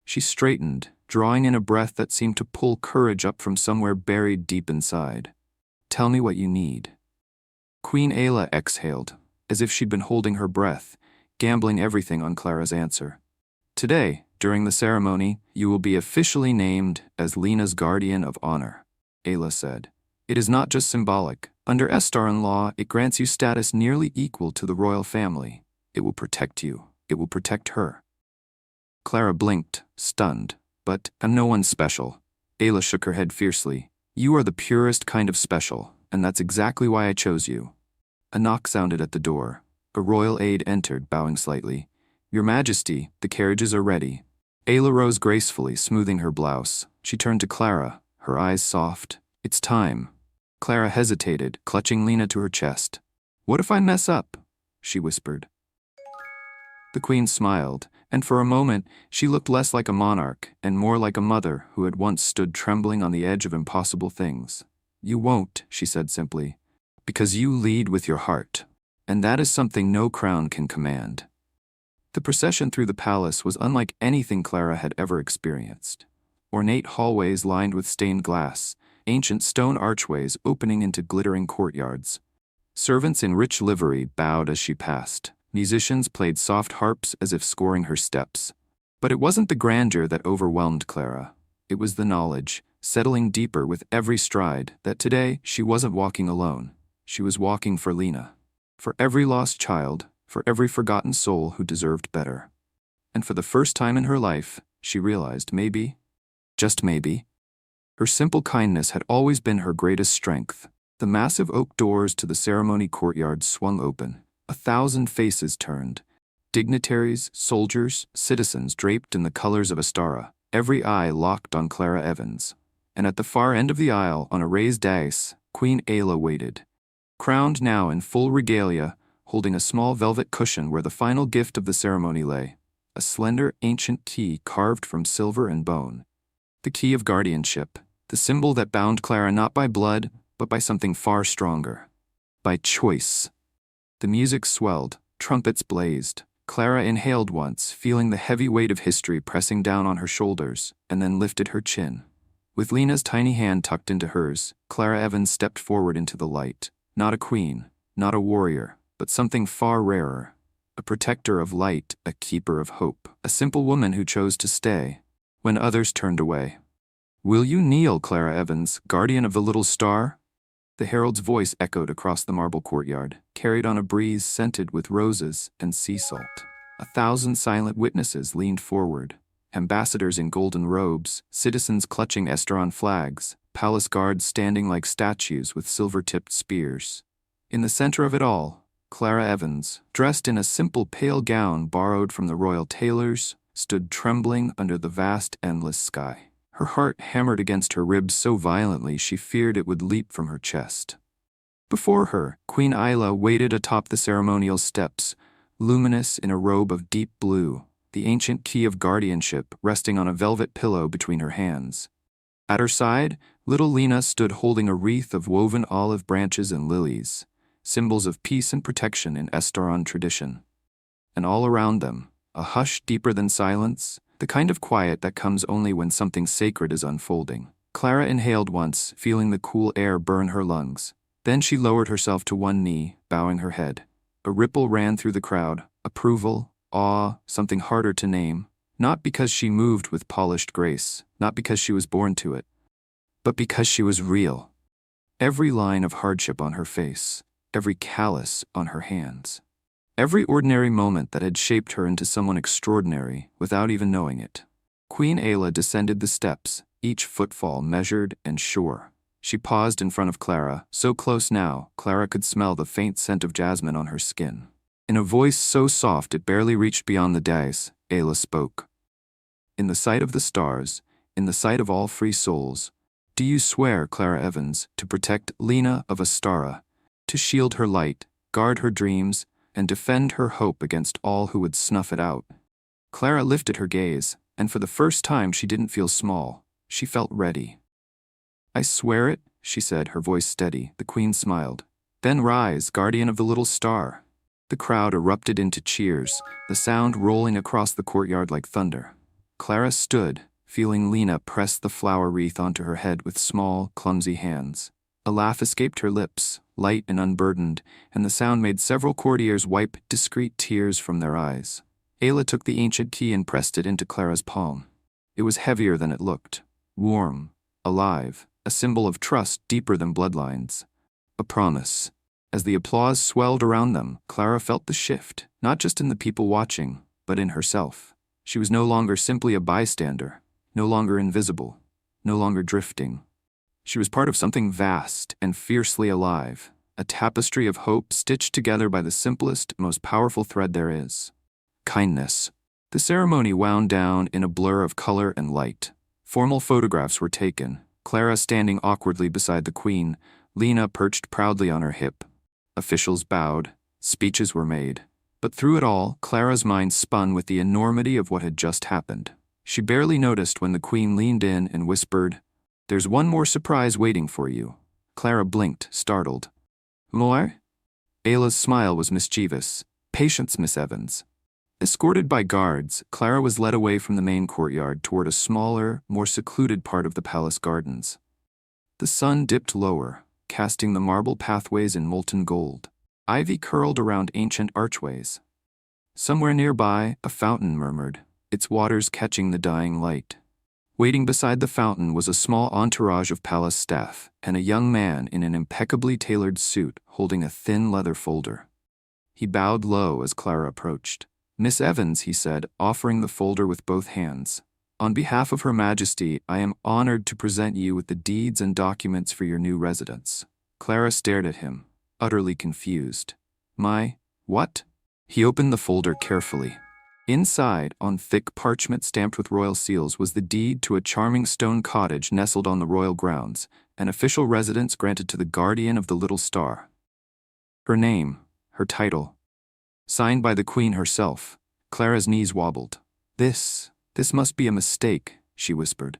She straightened, drawing in a breath that seemed to pull courage up from somewhere buried deep inside. "Tell me what you need." Queen Ayla exhaled, as if she'd been holding her breath, gambling everything on Clara's answer. "Today, during the ceremony, you will be officially named as Lena's guardian of honor," Ayla said. "It is not just symbolic. Under Estaran law, it grants you status nearly equal to the royal family. It will protect you. It will protect her." Clara blinked, stunned. "But I'm no one special." Ayla shook her head fiercely. "You are the purest kind of special, and that's exactly why I chose you." A knock sounded at the door. A royal aide entered, bowing slightly. "Your Majesty, the carriages are ready." Ayla rose gracefully, smoothing her blouse. She turned to Clara, her eyes soft. "It's time." Clara hesitated, clutching Lena to her chest. "What if I mess up?" she whispered. The queen smiled, and for a moment she looked less like a monarch and more like a mother who had once stood trembling on the edge of impossible things. "You won't," she said simply, "because you lead with your heart, and that is something no crown can command." The procession through the palace was unlike anything Clara had ever experienced. Ornate hallways lined with stained glass, ancient stone archways opening into glittering courtyards. Servants in rich livery bowed as she passed. Musicians played soft harps as if scoring her steps. But it wasn't the grandeur that overwhelmed Clara. It was the knowledge, settling deeper with every stride, that today she wasn't walking alone. She was walking for Lena. For every lost child, for every forgotten soul who deserved better. And for the first time in her life, she realized maybe, just maybe, Her simple kindness had always been her greatest strength. The massive oak doors to the ceremony courtyard swung open. 1,000 faces turned. Dignitaries, soldiers, citizens draped in the colors of Astara, every eye locked on Clara Evans. And at the far end of the aisle, on a raised dais, Queen Ayla waited. Crowned now in full regalia, holding a small velvet cushion where the final gift of the ceremony lay, a slender, ancient key carved from silver and bone. The key of guardianship, the symbol that bound Clara not by blood, but by something far stronger. By choice. The music swelled, trumpets blazed. Clara inhaled once, feeling the heavy weight of history pressing down on her shoulders, and then lifted her chin. With Lena's tiny hand tucked into hers, Clara Evans stepped forward into the light. Not a queen, not a warrior, but something far rarer. A protector of light, a keeper of hope. A simple woman who chose to stay when others turned away. "Will you kneel, Clara Evans, guardian of the little star?" The herald's voice echoed across the marble courtyard, carried on a breeze scented with roses and sea salt. 1,000 silent witnesses leaned forward. Ambassadors in golden robes, citizens clutching Esteron flags, palace guards standing like statues with silver-tipped spears. In the center of it all, Clara Evans, dressed in a simple pale gown borrowed from the royal tailors, stood trembling under the vast, endless sky. Her heart hammered against her ribs so violently she feared it would leap from her chest. Before her, Queen Ayla waited atop the ceremonial steps, luminous in a robe of deep blue, the ancient key of guardianship resting on a velvet pillow between her hands. At her side, little Lena stood holding a wreath of woven olive branches and lilies, symbols of peace and protection in Esteron tradition. And all around them, a hush deeper than silence, the kind of quiet that comes only when something sacred is unfolding. Clara inhaled once, feeling the cool air burn her lungs. Then she lowered herself to one knee, bowing her head. A ripple ran through the crowd, approval, awe, something harder to name. Not because she moved with polished grace, not because she was born to it, but because she was real. Every line of hardship on her face, every callus on her hands. Every ordinary moment that had shaped her into someone extraordinary without even knowing it. Queen Ayla descended the steps, each footfall measured and sure. She paused in front of Clara, so close now, Clara could smell the faint scent of jasmine on her skin. In a voice so soft it barely reached beyond the dais, Ayla spoke. "In the sight of the stars, in the sight of all free souls, do you swear, Clara Evans, to protect Lena of Astara, to shield her light, guard her dreams, and defend her hope against all who would snuff it out?" Clara lifted her gaze, and for the first time she didn't feel small. She felt ready. "I swear it," she said, her voice steady. The queen smiled. "Then rise, guardian of the little star." The crowd erupted into cheers, the sound rolling across the courtyard like thunder. Clara stood, feeling Lena press the flower wreath onto her head with small, clumsy hands. A laugh escaped her lips, light and unburdened, and the sound made several courtiers wipe discreet tears from their eyes. Ayla took the ancient key and pressed it into Clara's palm. It was heavier than it looked. Warm, alive, a symbol of trust deeper than bloodlines. A promise. As the applause swelled around them, Clara felt the shift, not just in the people watching, but in herself. She was no longer simply a bystander, no longer invisible, no longer drifting. She was part of something vast and fiercely alive, a tapestry of hope stitched together by the simplest, most powerful thread there is: kindness. The ceremony wound down in a blur of color and light. Formal photographs were taken, Clara standing awkwardly beside the queen, Lena perched proudly on her hip. Officials bowed, speeches were made. But through it all, Clara's mind spun with the enormity of what had just happened. She barely noticed when the queen leaned in and whispered, "There's one more surprise waiting for you." Clara blinked, startled. "More?" Ayla's smile was mischievous. "Patience, Miss Evans." Escorted by guards, Clara was led away from the main courtyard toward a smaller, more secluded part of the palace gardens. The sun dipped lower, casting the marble pathways in molten gold. Ivy curled around ancient archways. Somewhere nearby, a fountain murmured, its waters catching the dying light. Waiting beside the fountain was a small entourage of palace staff, and a young man in an impeccably tailored suit holding a thin leather folder. He bowed low as Clara approached. "Miss Evans," he said, offering the folder with both hands. On behalf of Her Majesty, I am honored to present you with the deeds and documents for your new residence. Clara stared at him, utterly confused. What? He opened the folder carefully. Inside, on thick parchment stamped with royal seals, was the deed to a charming stone cottage nestled on the royal grounds, an official residence granted to the guardian of the little star. Her name, her title, signed by the Queen herself. Clara's knees wobbled. This must be a mistake, she whispered.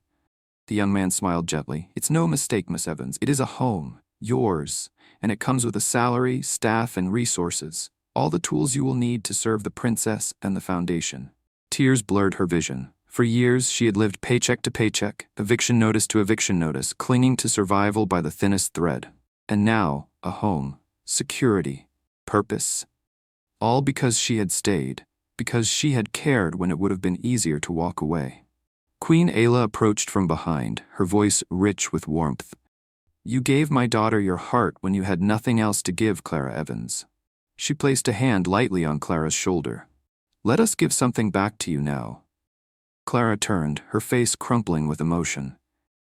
The young man smiled gently. It's no mistake, Miss Evans. It is a home, yours, and it comes with a salary, staff, and resources. All the tools you will need to serve the princess and the Foundation. Tears blurred her vision. For years, she had lived paycheck to paycheck, eviction notice to eviction notice, clinging to survival by the thinnest thread. And now, a home, security, purpose. All because she had stayed, because she had cared when it would have been easier to walk away. Queen Ayla approached from behind, her voice rich with warmth. You gave my daughter your heart when you had nothing else to give, Clara Evans. She placed a hand lightly on Clara's shoulder. Let us give something back to you now. Clara turned, her face crumpling with emotion.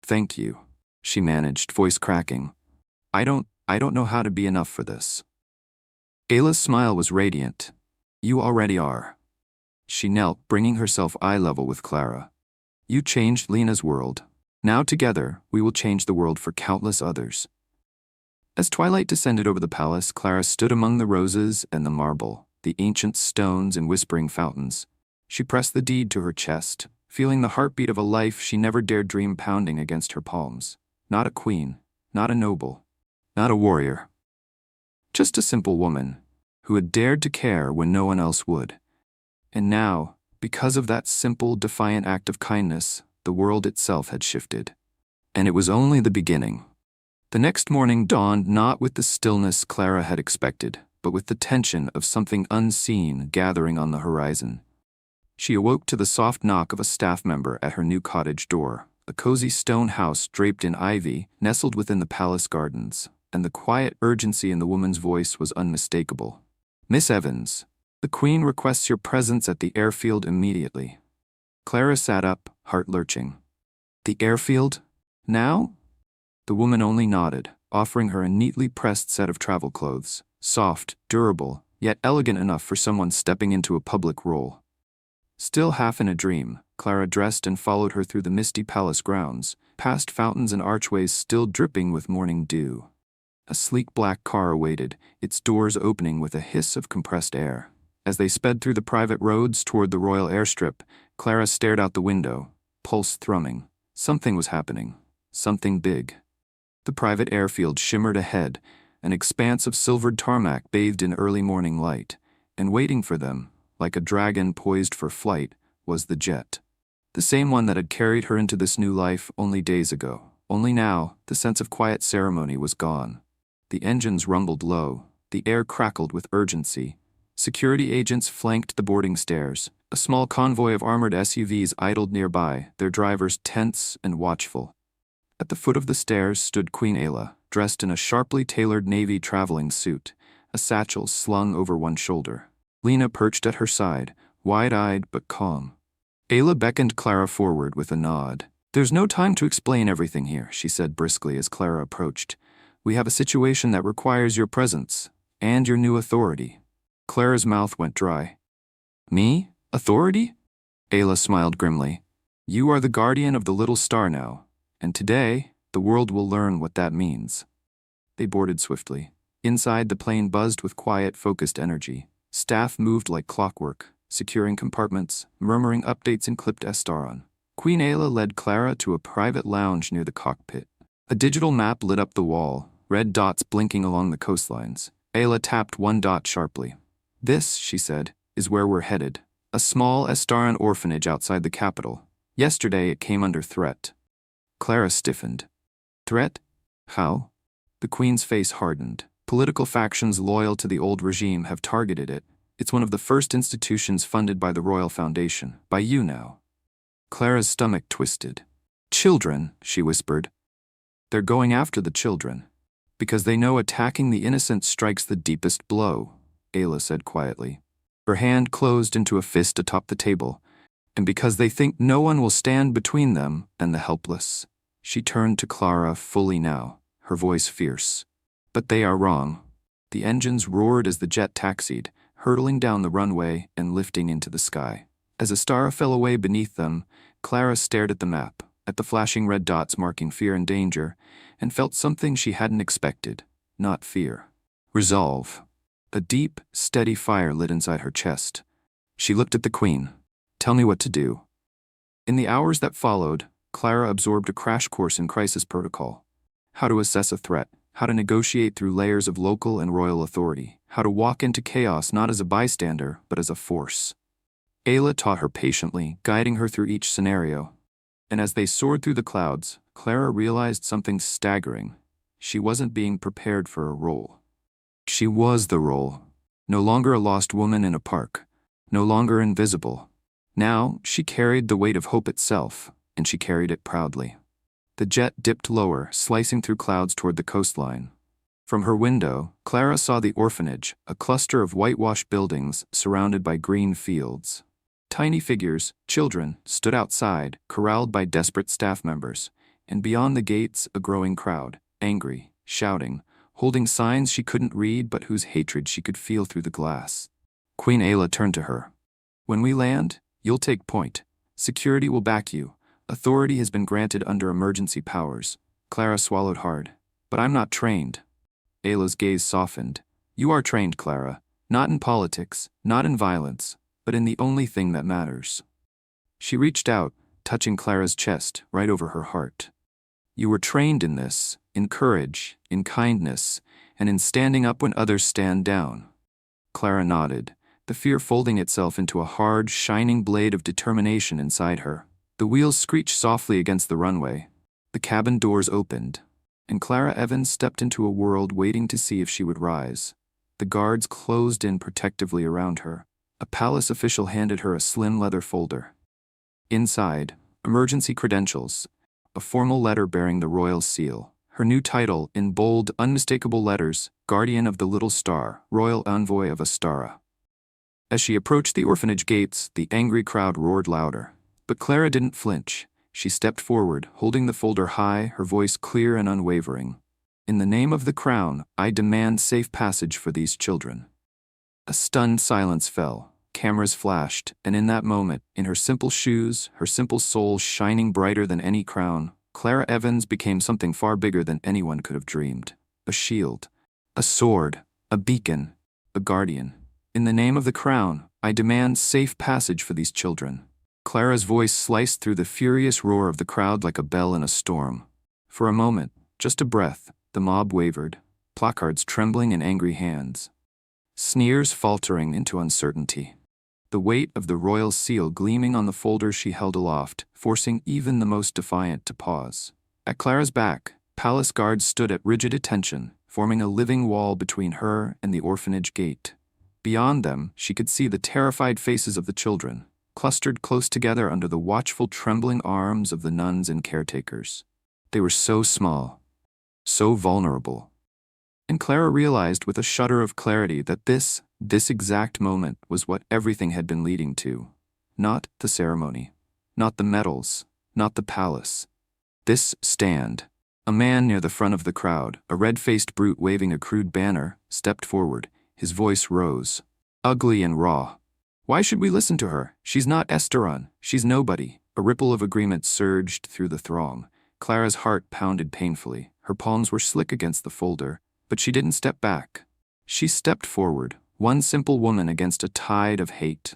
Thank you, she managed, voice cracking. I don't know how to be enough for this. Ayla's smile was radiant. You already are. She knelt, bringing herself eye level with Clara. You changed Lena's world. Now together, we will change the world for countless others. As twilight descended over the palace, Clara stood among the roses and the marble, the ancient stones and whispering fountains. She pressed the deed to her chest, feeling the heartbeat of a life she never dared dream pounding against her palms. Not a queen, not a noble, not a warrior. Just a simple woman, who had dared to care when no one else would. And now, because of that simple, defiant act of kindness, the world itself had shifted. And it was only the beginning. The next morning dawned not with the stillness Clara had expected, but with the tension of something unseen gathering on the horizon. She awoke to the soft knock of a staff member at her new cottage door, a cozy stone house draped in ivy, nestled within the palace gardens, and the quiet urgency in the woman's voice was unmistakable. Miss Evans, the Queen requests your presence at the airfield immediately. Clara sat up, heart lurching. The airfield? Now? The woman only nodded, offering her a neatly pressed set of travel clothes, soft, durable, yet elegant enough for someone stepping into a public role. Still half in a dream, Clara dressed and followed her through the misty palace grounds, past fountains and archways still dripping with morning dew. A sleek black car awaited, its doors opening with a hiss of compressed air. As they sped through the private roads toward the royal airstrip, Clara stared out the window, pulse thrumming. Something was happening. Something big. The private airfield shimmered ahead, an expanse of silvered tarmac bathed in early morning light, and waiting for them, like a dragon poised for flight, was the jet. The same one that had carried her into this new life only days ago. Only now, the sense of quiet ceremony was gone. The engines rumbled low, the air crackled with urgency. Security agents flanked the boarding stairs. A small convoy of armored SUVs idled nearby, their drivers tense and watchful. At the foot of the stairs stood Queen Ayla, dressed in a sharply tailored navy traveling suit, a satchel slung over one shoulder. Lena perched at her side, wide-eyed but calm. Ayla beckoned Clara forward with a nod. There's no time to explain everything here, she said briskly as Clara approached. We have a situation that requires your presence, and your new authority. Clara's mouth went dry. Me? Authority? Ayla smiled grimly. You are the guardian of the little star now, and today, the world will learn what that means. They boarded swiftly. Inside, the plane buzzed with quiet, focused energy. Staff moved like clockwork, securing compartments, murmuring updates in clipped Estaron. Queen Ayla led Clara to a private lounge near the cockpit. A digital map lit up the wall, red dots blinking along the coastlines. Ayla tapped one dot sharply. This, she said, is where we're headed. A small Estaron orphanage outside the capital. Yesterday it came under threat. Clara stiffened. Threat? How? The Queen's face hardened. Political factions loyal to the old regime have targeted it. It's one of the first institutions funded by the Royal Foundation. By you now. Clara's stomach twisted. Children, she whispered. They're going after the children. Because they know attacking the innocent strikes the deepest blow, Ayla said quietly. Her hand closed into a fist atop the table. And because they think no one will stand between them and the helpless. She turned to Clara fully now, her voice fierce. But they are wrong. The engines roared as the jet taxied, hurtling down the runway and lifting into the sky. As a star fell away beneath them, Clara stared at the map, at the flashing red dots marking fear and danger, and felt something she hadn't expected, not fear. Resolve. A deep, steady fire lit inside her chest. She looked at the Queen. Tell me what to do. In the hours that followed, Clara absorbed a crash course in crisis protocol. How to assess a threat, how to negotiate through layers of local and royal authority, how to walk into chaos not as a bystander, but as a force. Ayla taught her patiently, guiding her through each scenario. And as they soared through the clouds, Clara realized something staggering. She wasn't being prepared for a role. She was the role. No longer a lost woman in a park. No longer invisible. Now, she carried the weight of hope itself, and she carried it proudly. The jet dipped lower, slicing through clouds toward the coastline. From her window, Clara saw the orphanage, a cluster of whitewashed buildings surrounded by green fields. Tiny figures, children, stood outside, corralled by desperate staff members, and beyond the gates a growing crowd, angry, shouting, holding signs she couldn't read but whose hatred she could feel through the glass. Queen Ayla turned to her. When we land, you'll take point. Security will back you. Authority has been granted under emergency powers. Clara swallowed hard. But I'm not trained. Ayla's gaze softened. You are trained, Clara. Not in politics, not in violence, but in the only thing that matters. She reached out, touching Clara's chest, right over her heart. You were trained in this, in courage, in kindness, and in standing up when others stand down. Clara nodded, the fear folding itself into a hard, shining blade of determination inside her. The wheels screeched softly against the runway. The cabin doors opened, and Clara Evans stepped into a world waiting to see if she would rise. The guards closed in protectively around her. A palace official handed her a slim leather folder. Inside, emergency credentials, a formal letter bearing the royal seal. Her new title, in bold, unmistakable letters, Guardian of the Little Star, Royal Envoy of Astara. As she approached the orphanage gates, the angry crowd roared louder. But Clara didn't flinch. She stepped forward, holding the folder high, her voice clear and unwavering. In the name of the crown, I demand safe passage for these children. A stunned silence fell. Cameras flashed, and in that moment, in her simple shoes, her simple soul shining brighter than any crown, Clara Evans became something far bigger than anyone could have dreamed. A shield, a sword, a beacon, a guardian. In the name of the crown, I demand safe passage for these children. Clara's voice sliced through the furious roar of the crowd like a bell in a storm. For a moment, just a breath, the mob wavered, placards trembling in angry hands. Sneers faltering into uncertainty. The weight of the royal seal gleaming on the folder she held aloft, forcing even the most defiant to pause. At Clara's back, palace guards stood at rigid attention, forming a living wall between her and the orphanage gate. Beyond them, she could see the terrified faces of the children, clustered close together under the watchful, trembling arms of the nuns and caretakers. They were so small, so vulnerable. And Clara realized with a shudder of clarity that this exact moment was what everything had been leading to. Not the ceremony, not the medals, not the palace. This stand. A man near the front of the crowd, a red-faced brute waving a crude banner, stepped forward. His voice rose, ugly and raw. Why should we listen to her? She's not Esteron. She's nobody. A ripple of agreement surged through the throng. Clara's heart pounded painfully. Her palms were slick against the folder, but she didn't step back. She stepped forward, one simple woman against a tide of hate.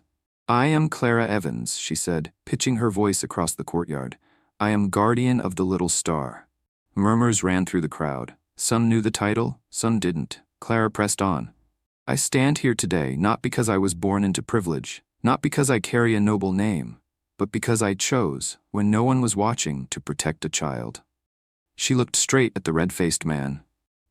I am Clara Evans, she said, pitching her voice across the courtyard. I am Guardian of the Little Star. Murmurs ran through the crowd. Some knew the title, some didn't. Clara pressed on. I stand here today not because I was born into privilege, not because I carry a noble name, but because I chose, when no one was watching, to protect a child. She looked straight at the red-faced man,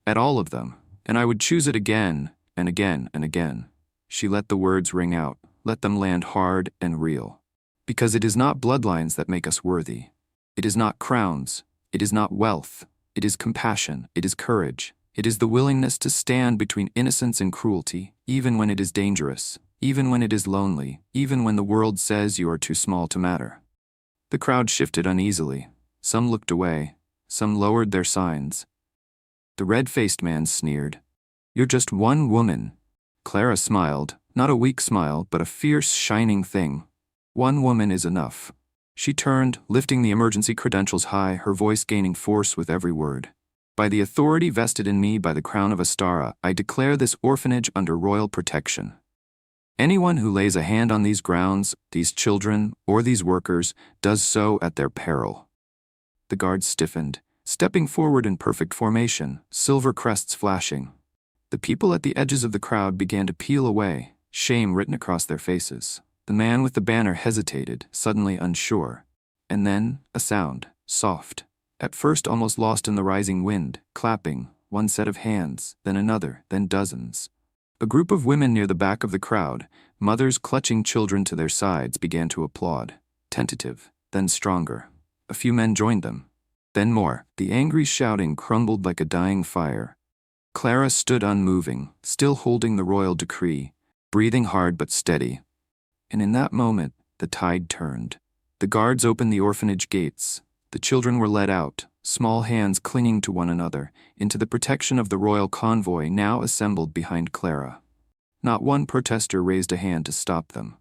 at all of them, and I would choose it again and again and again. She let the words ring out, let them land hard and real. Because it is not bloodlines that make us worthy. It is not crowns. It is not wealth. It is compassion. It is courage. It is the willingness to stand between innocence and cruelty, even when it is dangerous. even when it is lonely, even when the world says you are too small to matter. The crowd shifted uneasily. Some looked away, some lowered their signs. The red-faced man sneered. "You're just one woman." Clara smiled, not a weak smile, but a fierce, shining thing. "One woman is enough." She turned, lifting the emergency credentials high, her voice gaining force with every word. "By the authority vested in me by the crown of Astara, I declare this orphanage under royal protection. Anyone who lays a hand on these grounds, these children, or these workers, does so at their peril." The guards stiffened, stepping forward in perfect formation, silver crests flashing. The people at the edges of the crowd began to peel away, shame written across their faces. The man with the banner hesitated, suddenly unsure. And then, a sound, soft, at first almost lost in the rising wind, clapping, one set of hands, then another, then dozens. A group of women near the back of the crowd, mothers clutching children to their sides, began to applaud. Tentative, then stronger. A few men joined them. Then more. The angry shouting crumbled like a dying fire. Clara stood unmoving, still holding the royal decree, breathing hard but steady. And in that moment, the tide turned. The guards opened the orphanage gates. The children were led out, small hands clinging to one another, into the protection of the royal convoy now assembled behind Clara. Not one protester raised a hand to stop them.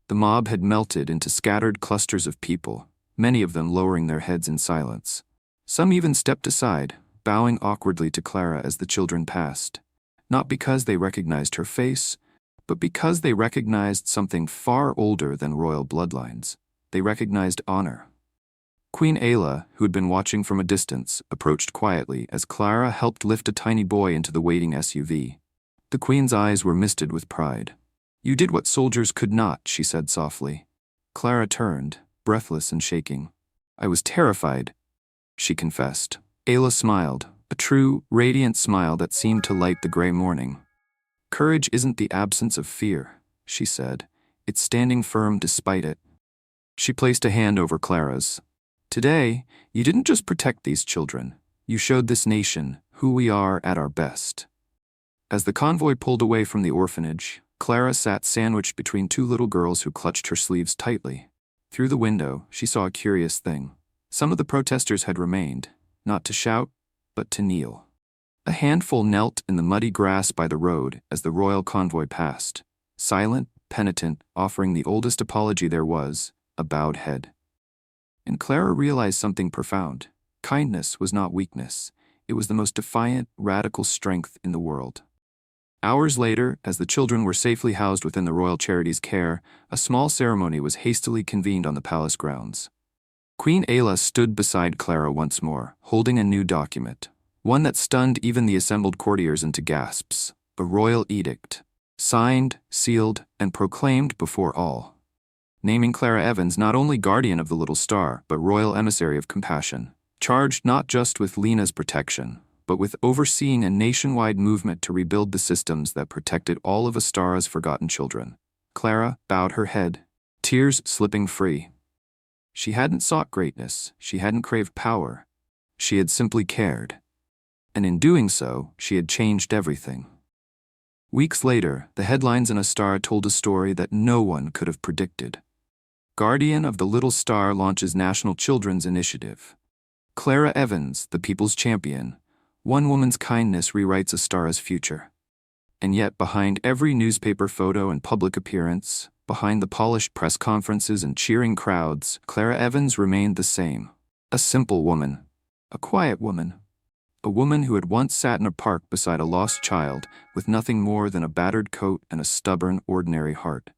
The mob had melted into scattered clusters of people, many of them lowering their heads in silence. Some even stepped aside, bowing awkwardly to Clara as the children passed, not because they recognized her face, but because they recognized something far older than royal bloodlines. They recognized honor. Queen Ayla, who had been watching from a distance, approached quietly as Clara helped lift a tiny boy into the waiting SUV. The queen's eyes were misted with pride. "You did what soldiers could not," she said softly. Clara turned, breathless and shaking. "I was terrified," she confessed. Ayla smiled, a true, radiant smile that seemed to light the gray morning. "Courage isn't the absence of fear," she said. "It's standing firm despite it." She placed a hand over Clara's. "Today, you didn't just protect these children. You showed this nation who we are at our best." As the convoy pulled away from the orphanage, Clara sat sandwiched between two little girls who clutched her sleeves tightly. Through the window, she saw a curious thing. Some of the protesters had remained, not to shout, but to kneel. A handful knelt in the muddy grass by the road as the royal convoy passed, silent, penitent, offering the oldest apology there was, a bowed head. And Clara realized something profound. Kindness was not weakness. It was the most defiant, radical strength in the world. Hours later, as the children were safely housed within the royal charity's care, a small ceremony was hastily convened on the palace grounds. Queen Ayla stood beside Clara once more, holding a new document, one that stunned even the assembled courtiers into gasps, a royal edict, signed, sealed, and proclaimed before all, naming Clara Evans not only guardian of the little star, but royal emissary of compassion, charged not just with Lena's protection, but with overseeing a nationwide movement to rebuild the systems that protected all of Astara's forgotten children. Clara bowed her head, tears slipping free. She hadn't sought greatness, she hadn't craved power. She had simply cared. And in doing so, she had changed everything. Weeks later, the headlines in Astara told a story that no one could have predicted. Guardian of the Little Star launches National Children's Initiative. Clara Evans, the people's champion. One woman's kindness rewrites Astara's future. And yet, behind every newspaper photo and public appearance, behind the polished press conferences and cheering crowds, Clara Evans remained the same. A simple woman. A quiet woman. A woman who had once sat in a park beside a lost child with nothing more than a battered coat and a stubborn, ordinary heart.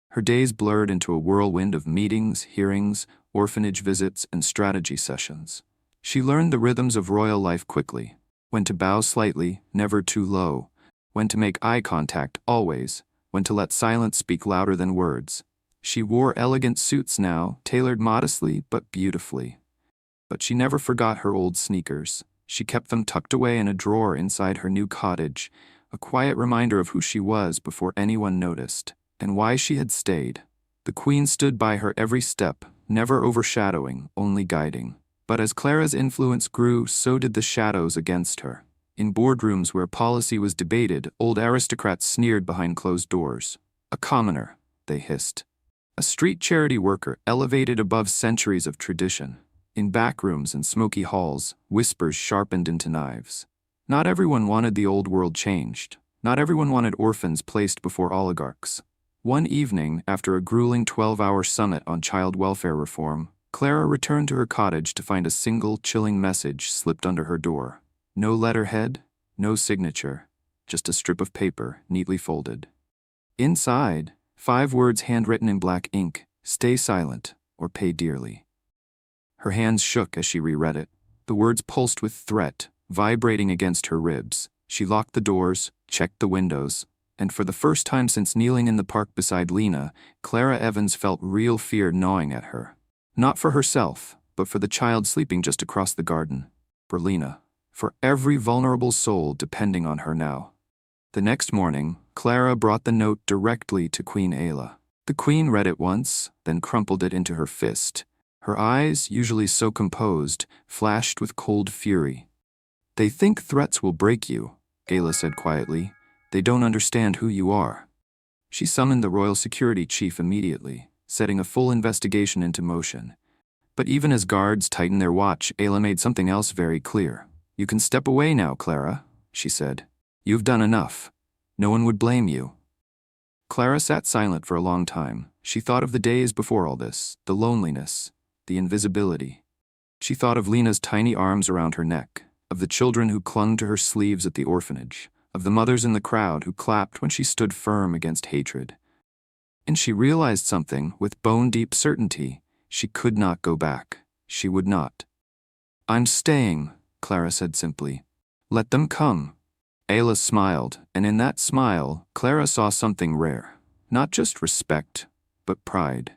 Her days blurred into a whirlwind of meetings, hearings, orphanage visits, and strategy sessions. She learned the rhythms of royal life quickly. When to bow slightly, never too low. When to make eye contact, always. When to let silence speak louder than words. She wore elegant suits now, tailored modestly but beautifully. But she never forgot her old sneakers. She kept them tucked away in a drawer inside her new cottage, a quiet reminder of who she was before anyone noticed, and why she had stayed. The Queen stood by her every step, never overshadowing, only guiding. But as Clara's influence grew, so did the shadows against her. In boardrooms where policy was debated, old aristocrats sneered behind closed doors. A commoner, they hissed. A street charity worker elevated above centuries of tradition. In back rooms and smoky halls, whispers sharpened into knives. Not everyone wanted the old world changed. Not everyone wanted orphans placed before oligarchs. One evening, after a grueling 12-hour summit on child welfare reform, Clara returned to her cottage to find a single, chilling message slipped under her door. No letterhead, no signature, just a strip of paper, neatly folded. Inside, 5 words handwritten in black ink: "Stay silent, or pay dearly." Her hands shook as she reread it. The words pulsed with threat, vibrating against her ribs. She locked the doors, checked the windows, and for the first time since kneeling in the park beside Lena, Clara Evans felt real fear gnawing at her. Not for herself, but for the child sleeping just across the garden. For Lena. For every vulnerable soul depending on her now. The next morning, Clara brought the note directly to Queen Ayla. The queen read it once, then crumpled it into her fist. Her eyes, usually so composed, flashed with cold fury. "They think threats will break you," Ayla said quietly. "They don't understand who you are." She summoned the royal security chief immediately, setting a full investigation into motion. But even as guards tightened their watch, Ayla made something else very clear. "You can step away now, Clara," she said. "You've done enough. No one would blame you." Clara sat silent for a long time. She thought of the days before all this, the loneliness, the invisibility. She thought of Lena's tiny arms around her neck, of the children who clung to her sleeves at the orphanage, of the mothers in the crowd who clapped when she stood firm against hatred. And she realized something with bone-deep certainty. She could not go back. She would not. "I'm staying," Clara said simply. "Let them come." Ayla smiled, and in that smile, Clara saw something rare. Not just respect, but pride.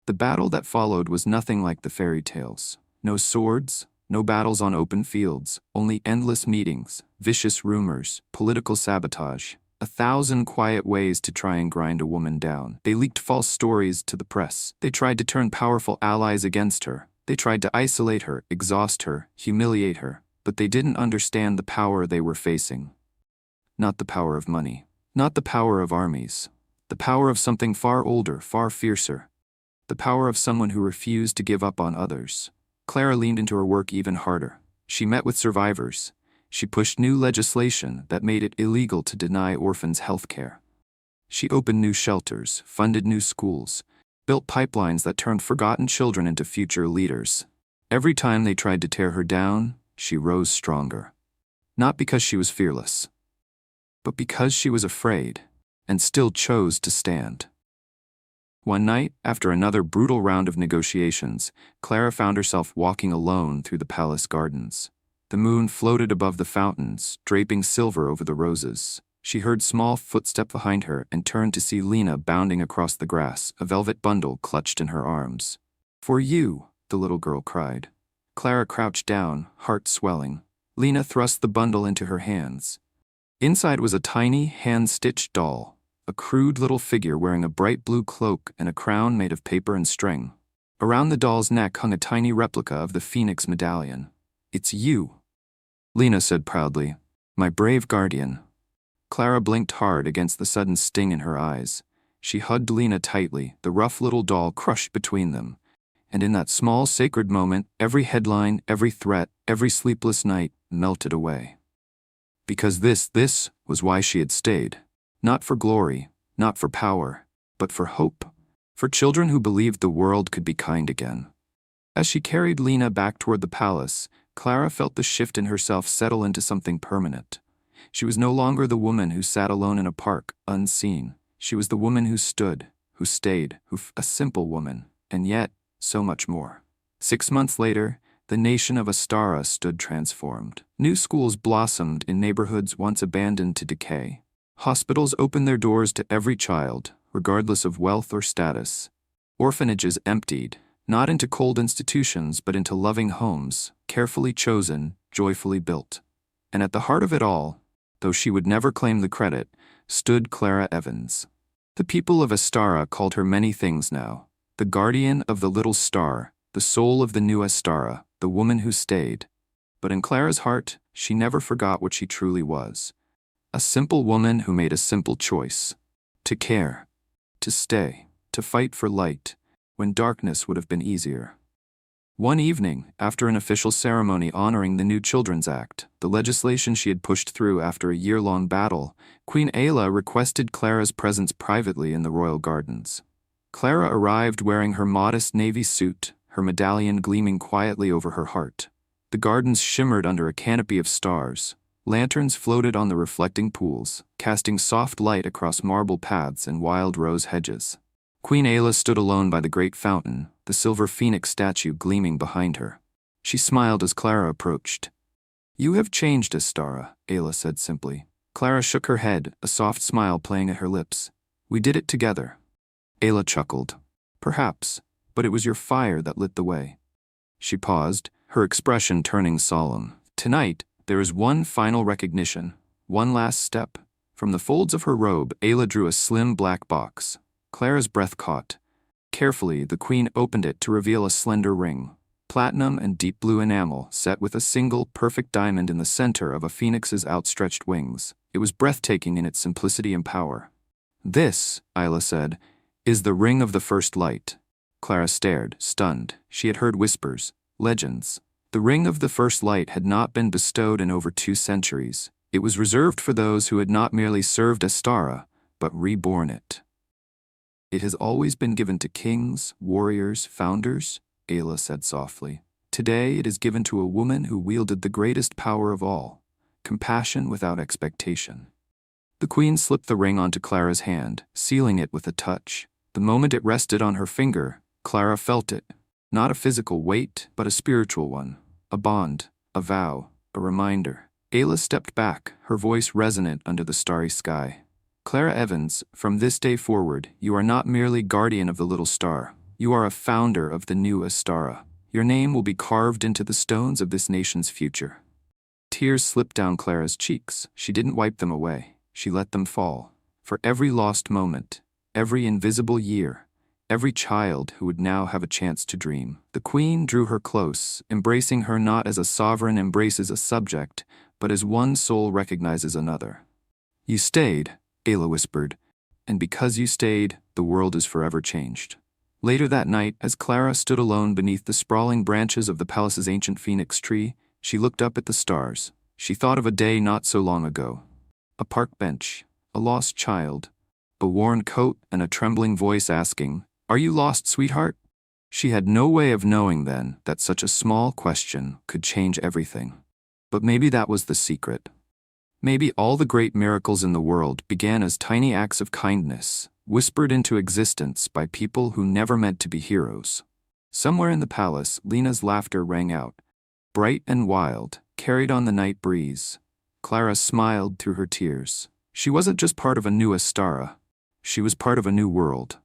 The battle that followed was nothing like the fairy tales. No swords, no battles on open fields, only endless meetings, vicious rumors, political sabotage, 1,000 quiet ways to try and grind a woman down. They leaked false stories to the press. They tried to turn powerful allies against her. They tried to isolate her, exhaust her, humiliate her, but they didn't understand the power they were facing. Not the power of money. Not the power of armies. The power of something far older, far fiercer. The power of someone who refused to give up on others. Clara leaned into her work even harder. She met with survivors. She pushed new legislation that made it illegal to deny orphans health care. She opened new shelters, funded new schools, built pipelines that turned forgotten children into future leaders. Every time they tried to tear her down, she rose stronger. Not because she was fearless, but because she was afraid, and still chose to stand. One night, after another brutal round of negotiations, Clara found herself walking alone through the palace gardens. The moon floated above the fountains, draping silver over the roses. She heard small footsteps behind her and turned to see Lena bounding across the grass, a velvet bundle clutched in her arms. "For you," the little girl cried. Clara crouched down, heart swelling. Lena thrust the bundle into her hands. Inside was a tiny, hand-stitched doll, a crude little figure wearing a bright blue cloak and a crown made of paper and string. Around the doll's neck hung a tiny replica of the Phoenix medallion. "It's you," Lena said proudly. "My brave guardian." Clara blinked hard against the sudden sting in her eyes. She hugged Lena tightly, the rough little doll crushed between them. And in that small, sacred moment, every headline, every threat, every sleepless night melted away. Because this was why she had stayed. Not for glory, not for power, but for hope. For children who believed the world could be kind again. As she carried Lena back toward the palace, Clara felt the shift in herself settle into something permanent. She was no longer the woman who sat alone in a park, unseen. She was the woman who stood, who stayed, a simple woman, and yet, so much more. 6 months later, the nation of Astara stood transformed. New schools blossomed in neighborhoods once abandoned to decay. Hospitals opened their doors to every child, regardless of wealth or status. Orphanages emptied, not into cold institutions but into loving homes, carefully chosen, joyfully built. And at the heart of it all, though she would never claim the credit, stood Clara Evans. The people of Astara called her many things now. The guardian of the little star, the soul of the new Astara, the woman who stayed. But in Clara's heart, she never forgot what she truly was. A simple woman who made a simple choice. To care. to stay, to fight for light, when darkness would have been easier. One evening, after an official ceremony honoring the new Children's Act, the legislation she had pushed through after a year-long battle, Queen Ayla requested Clara's presence privately in the royal gardens. Clara arrived wearing her modest navy suit, her medallion gleaming quietly over her heart. The gardens shimmered under a canopy of stars. Lanterns floated on the reflecting pools, casting soft light across marble paths and wild rose hedges. Queen Ayla stood alone by the great fountain, the silver phoenix statue gleaming behind her. She smiled as Clara approached. "You have changed, Astara," Ayla said simply. Clara shook her head, a soft smile playing at her lips. "We did it together." Ayla chuckled. "Perhaps, but it was your fire that lit the way." She paused, her expression turning solemn. "Tonight, there is one final recognition, one last step." From the folds of her robe, Ayla drew a slim black box. Clara's breath caught. Carefully, the queen opened it to reveal a slender ring, platinum and deep blue enamel, set with a single, perfect diamond in the center of a phoenix's outstretched wings. It was breathtaking in its simplicity and power. "This," Ayla said, "is the ring of the first light." Clara stared, stunned. She had heard whispers, legends. The ring of the first light had not been bestowed in over 2 centuries. It was reserved for those who had not merely served Astara, but reborn it. "It has always been given to kings, warriors, founders," Ayla said softly. "Today it is given to a woman who wielded the greatest power of all, compassion without expectation." The queen slipped the ring onto Clara's hand, sealing it with a touch. The moment it rested on her finger, Clara felt it. Not a physical weight, but a spiritual one. A bond, a vow, a reminder. Ayla stepped back, her voice resonant under the starry sky. "Clara Evans, from this day forward, you are not merely guardian of the little star. You are a founder of the new Astara. Your name will be carved into the stones of this nation's future." Tears slipped down Clara's cheeks. She didn't wipe them away. She let them fall. For every lost moment, every invisible year, every child who would now have a chance to dream. The queen drew her close, embracing her not as a sovereign embraces a subject, but as one soul recognizes another. "You stayed," Ayla whispered, "and because you stayed, the world is forever changed." Later that night, as Clara stood alone beneath the sprawling branches of the palace's ancient phoenix tree, she looked up at the stars. She thought of a day not so long ago. A park bench, a lost child, a worn coat, and a trembling voice asking, "Are you lost, sweetheart?" She had no way of knowing then that such a small question could change everything. But maybe that was the secret. Maybe all the great miracles in the world began as tiny acts of kindness, whispered into existence by people who never meant to be heroes. Somewhere in the palace, Lena's laughter rang out, bright and wild, carried on the night breeze. Clara smiled through her tears. She wasn't just part of a new Astara. She was part of a new world.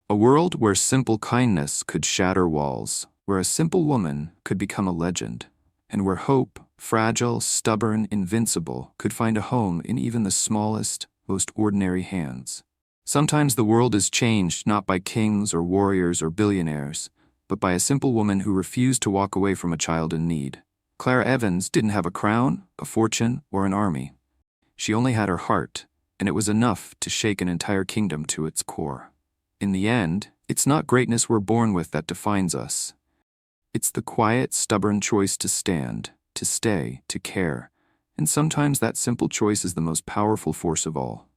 A world where simple kindness could shatter walls, where a simple woman could become a legend, and where hope, fragile, stubborn, invincible, could find a home in even the smallest, most ordinary hands. Sometimes the world is changed not by kings or warriors or billionaires, but by a simple woman who refused to walk away from a child in need. Clara Evans didn't have a crown, a fortune, or an army. She only had her heart, and it was enough to shake an entire kingdom to its core. In the end, it's not greatness we're born with that defines us. It's the quiet, stubborn choice to stand, to stay, to care, and sometimes that simple choice is the most powerful force of all.